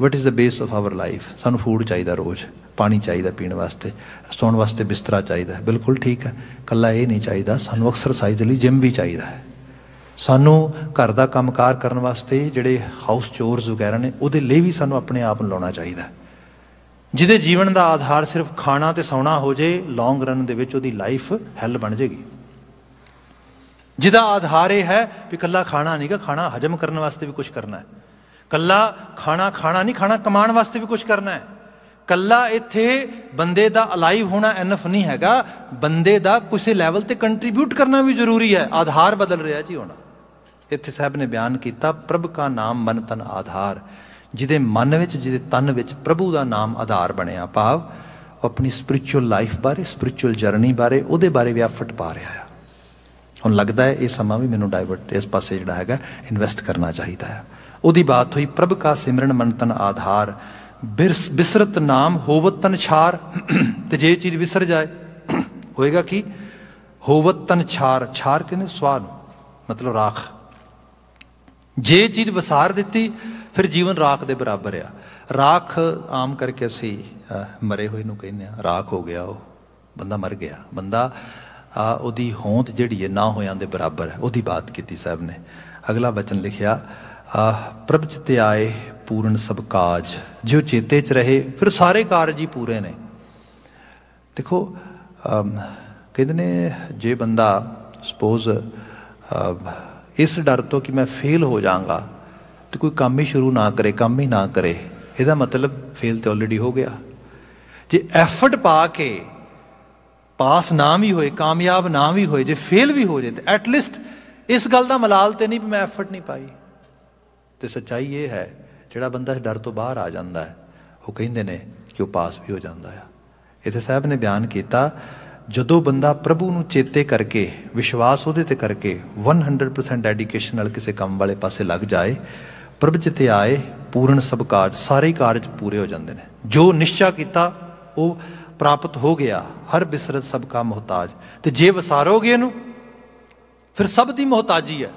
what is the base of hour life. ਸਾਨੂੰ ਫੂਡ ਚਾਹੀਦਾ, ਰੋਜ਼ ਪਾਣੀ ਚਾਹੀਦਾ ਪੀਣ ਵਾਸਤੇ, ਸੌਣ ਵਾਸਤੇ ਬਿਸਤਰਾ ਚਾਹੀਦਾ, ਬਿਲਕੁਲ ਠੀਕ ਹੈ। ਇਕੱਲਾ ਇਹ ਨਹੀਂ ਚਾਹੀਦਾ, ਸਾਨੂੰ ਐਕਸਰਸਾਈਜ਼ ਲਈ ਜਿਮ ਵੀ ਚਾਹੀਦਾ ਹੈ। ਸਾਨੂੰ ਘਰ ਦਾ ਕੰਮਕਾਰ ਕਰਨ ਵਾਸਤੇ ਜਿਹੜੇ ਹਾਊਸ ਚੋਰਸ ਵਗੈਰਾ ਨੇ, ਉਹਦੇ ਲਈ ਵੀ ਸਾਨੂੰ ਆਪਣੇ ਆਪ ਨੂੰ ਲਾਉਣਾ ਚਾਹੀਦਾ। ਜਿਹਦੇ ਜੀਵਨ ਦਾ ਆਧਾਰ ਸਿਰਫ ਖਾਣਾ ਤੇ ਸੌਣਾ ਹੋ ਜੇ, ਲੌਂਗ ਰਨ ਦੇ ਵਿੱਚ ਉਹਦੀ ਲਾਈਫ ਹੈਲ ਬਣ ਜਾਏਗੀ। ਜਿਹਦਾ ਆਧਾਰ ਇਹ ਹੈ ਵੀ ਇਕੱਲਾ ਖਾਣਾ ਨਹੀਂ ਗਾ, ਖਾਣਾ ਹਜਮ ਕਰਨ ਵਾਸਤੇ ਵੀ ਕੁਛ ਕਰਨਾ ਹੈ। ਇਕੱਲਾ ਖਾਣਾ ਨਹੀਂ, ਖਾਣਾ ਕਮਾਉਣ ਵਾਸਤੇ ਵੀ ਕੁਛ ਕਰਨਾ ਹੈ। ਇਕੱਲਾ ਇੱਥੇ ਬੰਦੇ ਦਾ ਅਲਾਈਵ ਹੋਣਾ ਐਨਫ ਨਹੀਂ ਹੈਗਾ, ਬੰਦੇ ਦਾ ਕਿਸੇ ਲੈਵਲ ਤੇ ਕੰਟਰੀਬਿਊਟ ਕਰਨਾ ਵੀ ਜ਼ਰੂਰੀ ਹੈ। ਆਧਾਰ ਬਦਲ ਰਿਹਾ ਜੀ ਹੁਣ। ਇੱਥੇ ਸਾਹਿਬ ਨੇ ਬਿਆਨ ਕੀਤਾ ਪ੍ਰਭ ਕਾ ਨਾਮ ਮਨ ਤਨ ਆਧਾਰ। ਜਿਹਦੇ ਮਨ ਵਿੱਚ, ਜਿਹਦੇ ਤਨ ਵਿੱਚ ਪ੍ਰਭੂ ਦਾ ਨਾਮ ਆਧਾਰ ਬਣਿਆ, ਭਾਵ ਉਹ ਆਪਣੀ ਸਪਿਰਿਚੁਅਲ ਲਾਈਫ ਬਾਰੇ, ਸਪਿਰਿਚੁਅਲ ਜਰਨੀ ਬਾਰੇ, ਉਹਦੇ ਬਾਰੇ ਵੀ ਐਫਰਟ ਪਾ ਰਿਹਾ ਆ। ਹੁਣ ਲੱਗਦਾ ਹੈ ਇਹ ਸਮਾਂ ਵੀ ਮੈਨੂੰ ਡਾਇਵਰਟ ਇਸ ਪਾਸੇ ਜਿਹੜਾ ਹੈਗਾ ਇਨਵੈਸਟ ਕਰਨਾ ਚਾਹੀਦਾ ਹੈ। ਉਹਦੀ ਬਾਤ ਹੋਈ ਪ੍ਰਭ ਕਾ ਸਿਮਰਨ ਮਨ ਤਨ ਆਧਾਰ, ਬਿਸਰਤ ਨਾਮ ਹੋਵਤ ਤਨ ਛਾਰ। ਤੇ ਜੇ ਚੀਜ਼ ਵਿਸਰ ਜਾਏ ਹੋਏਗਾ ਕੀ, ਹੋਵਤ ਤਨ ਛਾਰ। ਛਾਰ ਕਹਿੰਦੇ ਸਵਾਹ ਨੂੰ, ਮਤਲਬ ਰਾਖ। ਜੇ ਚੀਜ਼ ਵਸਾਰ ਦਿੱਤੀ ਫਿਰ ਜੀਵਨ ਰਾਖ ਦੇ ਬਰਾਬਰ ਆ। ਰਾਖ ਆਮ ਕਰਕੇ ਅਸੀਂ ਮਰੇ ਹੋਏ ਨੂੰ ਕਹਿੰਦੇ ਹਾਂ, ਰਾਖ ਹੋ ਗਿਆ, ਉਹ ਬੰਦਾ ਮਰ ਗਿਆ। ਬੰਦਾ ਉਹਦੀ ਹੋਂਦ ਜਿਹੜੀ ਹੈ ਨਾ ਹੋਇਆਂ ਦੇ ਬਰਾਬਰ ਹੈ। ਉਹਦੀ ਬਾਤ ਕੀਤੀ ਸਾਹਿਬ ਨੇ। ਅਗਲਾ ਵਚਨ ਲਿਖਿਆ ਪ੍ਰਭ ਚਿਤੇ ਆਏ ਪੂਰਨ ਸਭ ਕਾਜ, ਜੋ ਚੇਤੇ 'ਚ ਰਹੇ ਫਿਰ ਸਾਰੇ ਕਾਰਜ ਹੀ ਪੂਰੇ ਨੇ। ਦੇਖੋ ਕਹਿੰਦੇ ਨੇ ਜੇ ਬੰਦਾ ਸਪੋਜ਼ ਇਸ ਡਰ ਤੋਂ ਕਿ ਮੈਂ ਫੇਲ ਹੋ ਜਾਵਾਂਗਾ ਤੇ ਕੋਈ ਕੰਮ ਹੀ ਸ਼ੁਰੂ ਨਾ ਕਰੇ, ਕੰਮ ਹੀ ਨਾ ਕਰੇ, ਇਹਦਾ ਮਤਲਬ ਫੇਲ ਤੇ ਆਲਰੇਡੀ ਹੋ ਗਿਆ। ਜੇ ਐਫਰਟ ਪਾ ਕੇ ਪਾਸ ਨਾ ਵੀ ਹੋਏ, ਕਾਮਯਾਬ ਨਾ ਵੀ ਹੋਏ, ਜੇ ਫੇਲ ਵੀ ਹੋ ਜਾਏ ਤਾਂ ਐਟਲੀਸਟ ਇਸ ਗੱਲ ਦਾ ਮਲਾਲ ਤੇ ਨਹੀਂ ਵੀ ਮੈਂ ਐਫਰਟ ਨਹੀਂ ਪਾਈ। ਤੇ ਸੱਚਾਈ ਇਹ ਹੈ ਜਿਹੜਾ ਬੰਦਾ ਇਸ ਡਰ ਤੋਂ ਬਾਹਰ ਆ ਜਾਂਦਾ ਹੈ, ਉਹ ਕਹਿੰਦੇ ਨੇ ਕਿ ਉਹ ਪਾਸ ਵੀ ਹੋ ਜਾਂਦਾ ਆ। ਇੱਥੇ ਸਾਹਿਬ ਨੇ ਬਿਆਨ ਕੀਤਾ, ਜਦੋਂ ਬੰਦਾ ਪ੍ਰਭੂ ਨੂੰ ਚੇਤੇ ਕਰਕੇ, ਵਿਸ਼ਵਾਸ ਉਹਦੇ ਤੇ ਕਰਕੇ 100% ਡੈਡੀਕੇਸ਼ਨ ਨਾਲ ਕਿਸੇ ਕੰਮ ਵਾਲੇ ਪਾਸੇ ਲੱਗ ਜਾਏ, ਪ੍ਰਭ ਜਿਤੇ ਆਏ ਪੂਰਨ ਸਭ ਕਾਰਜ, ਸਾਰੇ ਹੀ ਕਾਰਜ ਪੂਰੇ ਹੋ ਜਾਂਦੇ ਨੇ। ਜੋ ਨਿਸ਼ਚਾ ਕੀਤਾ ਉਹ ਪ੍ਰਾਪਤ ਹੋ ਗਿਆ। ਹਰ ਬਿਸਰਤ ਸਭ ਕਾ ਮੁਹਤਾਜ। ਤੇ ਜੇ ਵਿਸਾਰੋਗੇ ਇਹਨੂੰ, ਫਿਰ ਸਭ ਦੀ ਮੁਹਤਾਜੀ ਹੈ,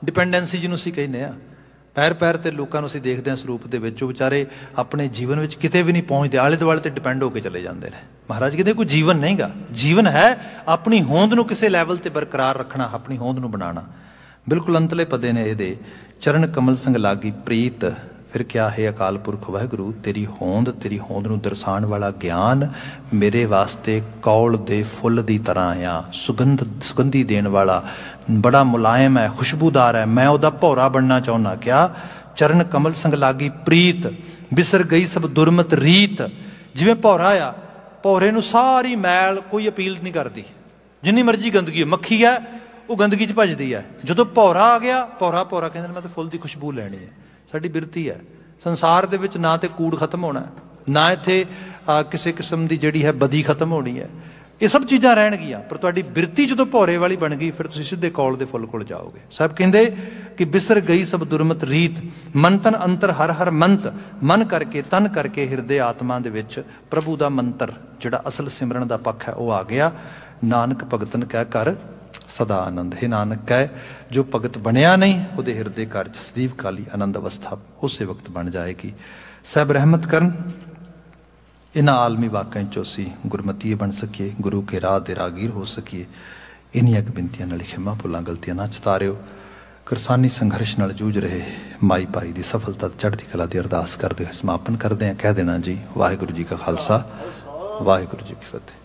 ਡਿਪੈਂਡੈਂਸੀ ਜਿਹਨੂੰ ਅਸੀਂ ਕਹਿੰਦੇ ਹਾਂ। ਪੈਰ ਪੈਰ ਤੇ ਲੋਕਾਂ ਨੂੰ ਅਸੀਂ ਦੇਖਦੇ ਹਾਂ ਸਰੂਪ ਦੇ ਵਿੱਚ, ਉਹ ਵਿਚਾਰੇ ਆਪਣੇ ਜੀਵਨ ਵਿੱਚ ਕਿਤੇ ਵੀ ਨਹੀਂ ਪਹੁੰਚਦੇ, ਆਲੇ ਦੁਆਲੇ ਤੇ ਡਿਪੈਂਡ ਹੋ ਕੇ ਚਲੇ ਜਾਂਦੇ ਨੇ। ਮਹਾਰਾਜ ਕਹਿੰਦੇ ਕੋਈ ਜੀਵਨ ਨਹੀਂਗਾ, ਜੀਵਨ ਹੈ ਆਪਣੀ ਹੋਂਦ ਨੂੰ ਕਿਸੇ ਲੈਵਲ ਤੇ ਬਰਕਰਾਰ ਰੱਖਣਾ, ਆਪਣੀ ਹੋਂਦ ਨੂੰ ਬਣਾਉਣਾ। ਬਿਲਕੁਲ ਅੰਤਲੇ ਪਦੇ ਨੇ ਇਹਦੇ, ਚਰਨ ਕਮਲ ਸੰਗ ਲਾਗੀ ਪ੍ਰੀਤ, ਫਿਰ ਕਿਆ ਹੈ ਅਕਾਲ ਪੁਰਖ ਵਾਹਿਗੁਰੂ, ਤੇਰੀ ਹੋਂਦ ਨੂੰ ਦਰਸਾਉਣ ਵਾਲਾ ਗਿਆਨ ਮੇਰੇ ਵਾਸਤੇ ਕੌਲ ਦੇ ਫੁੱਲ ਦੀ ਤਰ੍ਹਾਂ ਆ, ਸੁਗੰਧੀ ਦੇਣ ਵਾਲਾ, ਬੜਾ ਮੁਲਾਇਮ ਹੈ, ਖੁਸ਼ਬੂਦਾਰ ਹੈ, ਮੈਂ ਉਹਦਾ ਭੌਰਾ ਬਣਨਾ ਚਾਹੁੰਦਾ। ਕਿਆ ਚਰਨ ਕਮਲ ਸੰਗ ਲਾਗੀ ਪ੍ਰੀਤ, ਬਿਸਰ ਗਈ ਸਭ ਦੁਰਮਤ ਰੀਤ। ਜਿਵੇਂ ਭੌਰਾ ਆ, ਭੌਰੇ ਨੂੰ ਸਾਰੀ ਮੈਲ ਕੋਈ ਅਪੀਲ ਨਹੀਂ ਕਰਦੀ, ਜਿੰਨੀ ਮਰਜ਼ੀ ਗੰਦਗੀ ਹੈ, ਮੱਖੀ ਹੈ ਉਹ ਗੰਦਗੀ 'ਚ ਭੱਜਦੀ ਹੈ। ਜਦੋਂ ਭੌਰਾ ਆ ਗਿਆ, ਭੌਰਾ ਕਹਿੰਦੇ ਨੇ ਮੈਂ ਤਾਂ ਫੁੱਲ ਦੀ ਖੁਸ਼ਬੂ ਲੈਣੀ ਹੈ। ਸਾਡੀ ਬਿਰਤੀ ਹੈ ਸੰਸਾਰ ਦੇ ਵਿੱਚ, ਨਾ ਤੇ ਕੂੜ ਖਤਮ ਹੋਣਾ, ਨਾ ਇੱਥੇ ਕਿਸੇ ਕਿਸਮ ਦੀ ਜਿਹੜੀ ਹੈ ਬਦੀ ਖਤਮ ਹੋਣੀ ਹੈ। ਇਹ ਸਭ ਚੀਜ਼ਾਂ ਰਹਿਣਗੀਆਂ, ਪਰ ਤੁਹਾਡੀ ਬਿਰਤੀ ਜਦੋਂ ਭੌਰੇ ਵਾਲੀ ਬਣ ਗਈ, ਫਿਰ ਤੁਸੀਂ ਸਿੱਧੇ ਕੌਲ ਦੇ ਫੁੱਲ ਕੋਲ ਜਾਓਗੇ। ਸਾਹਿਬ ਕਹਿੰਦੇ ਕਿ ਬਿਸਰ ਗਈ ਸਭ ਦੁਰਮਤ ਰੀਤ, ਮਨ ਤਨ ਅੰਤਰ ਹਰ ਹਰ ਮੰਤ। ਮਨ ਕਰਕੇ, ਤਨ ਕਰਕੇ, ਹਿਰਦੇ ਆਤਮਾ ਦੇ ਵਿੱਚ ਪ੍ਰਭੂ ਦਾ ਮੰਤਰ, ਜਿਹੜਾ ਅਸਲ ਸਿਮਰਨ ਦਾ ਪੱਖ ਹੈ, ਉਹ ਆ ਗਿਆ। ਨਾਨਕ ਭਗਤਨ ਕਹਿ ਕਰ ਸਦਾ ਆਨੰਦ। ਹੈ ਨਾਨਕ ਕਹਿ, ਜੋ ਭਗਤ ਬਣਿਆ ਨਹੀਂ, ਉਹਦੇ ਹਿਰਦੇ ਘਰ 'ਚ ਸਦੀਵ ਕਾਲੀ ਆਨੰਦ ਅਵਸਥਾ ਉਸੇ ਵਕਤ ਬਣ ਜਾਏਗੀ। ਸਾਹਿਬ ਰਹਿਮਤ ਕਰਨ, ਇਹਨਾਂ ਆਲਮੀ ਵਾਕਿਆਂ 'ਚੋਂ ਅਸੀਂ ਗੁਰਮਤੀਏ ਬਣ ਸਕੀਏ, ਗੁਰੂ ਕੇ ਰਾਹ ਦੇ ਰਾਗੀਰ ਹੋ ਸਕੀਏ। ਇੰਨੀਆਂ ਕੁ ਬਿਨਤੀਆਂ ਨਾਲ ਖਿਮਾ ਭੁੱਲਾਂ ਗਲਤੀਆਂ ਨਾ ਚਤਾਰਿਓ। ਕਿਰਸਾਨੀ ਸੰਘਰਸ਼ ਨਾਲ ਜੂਝ ਰਹੇ ਮਾਈ ਭਾਈ ਦੀ ਸਫਲਤਾ ਚੜ੍ਹਦੀ ਕਲਾ ਦੀ ਅਰਦਾਸ ਕਰਦੇ ਹੋਏ ਸਮਾਪਨ ਕਰਦੇ ਹਾਂ। ਕਹਿ ਦੇਣਾ ਜੀ, ਵਾਹਿਗੁਰੂ ਜੀ ਕਾ ਖਾਲਸਾ, ਵਾਹਿਗੁਰੂ ਜੀ ਕੀ ਫਤਿਹ।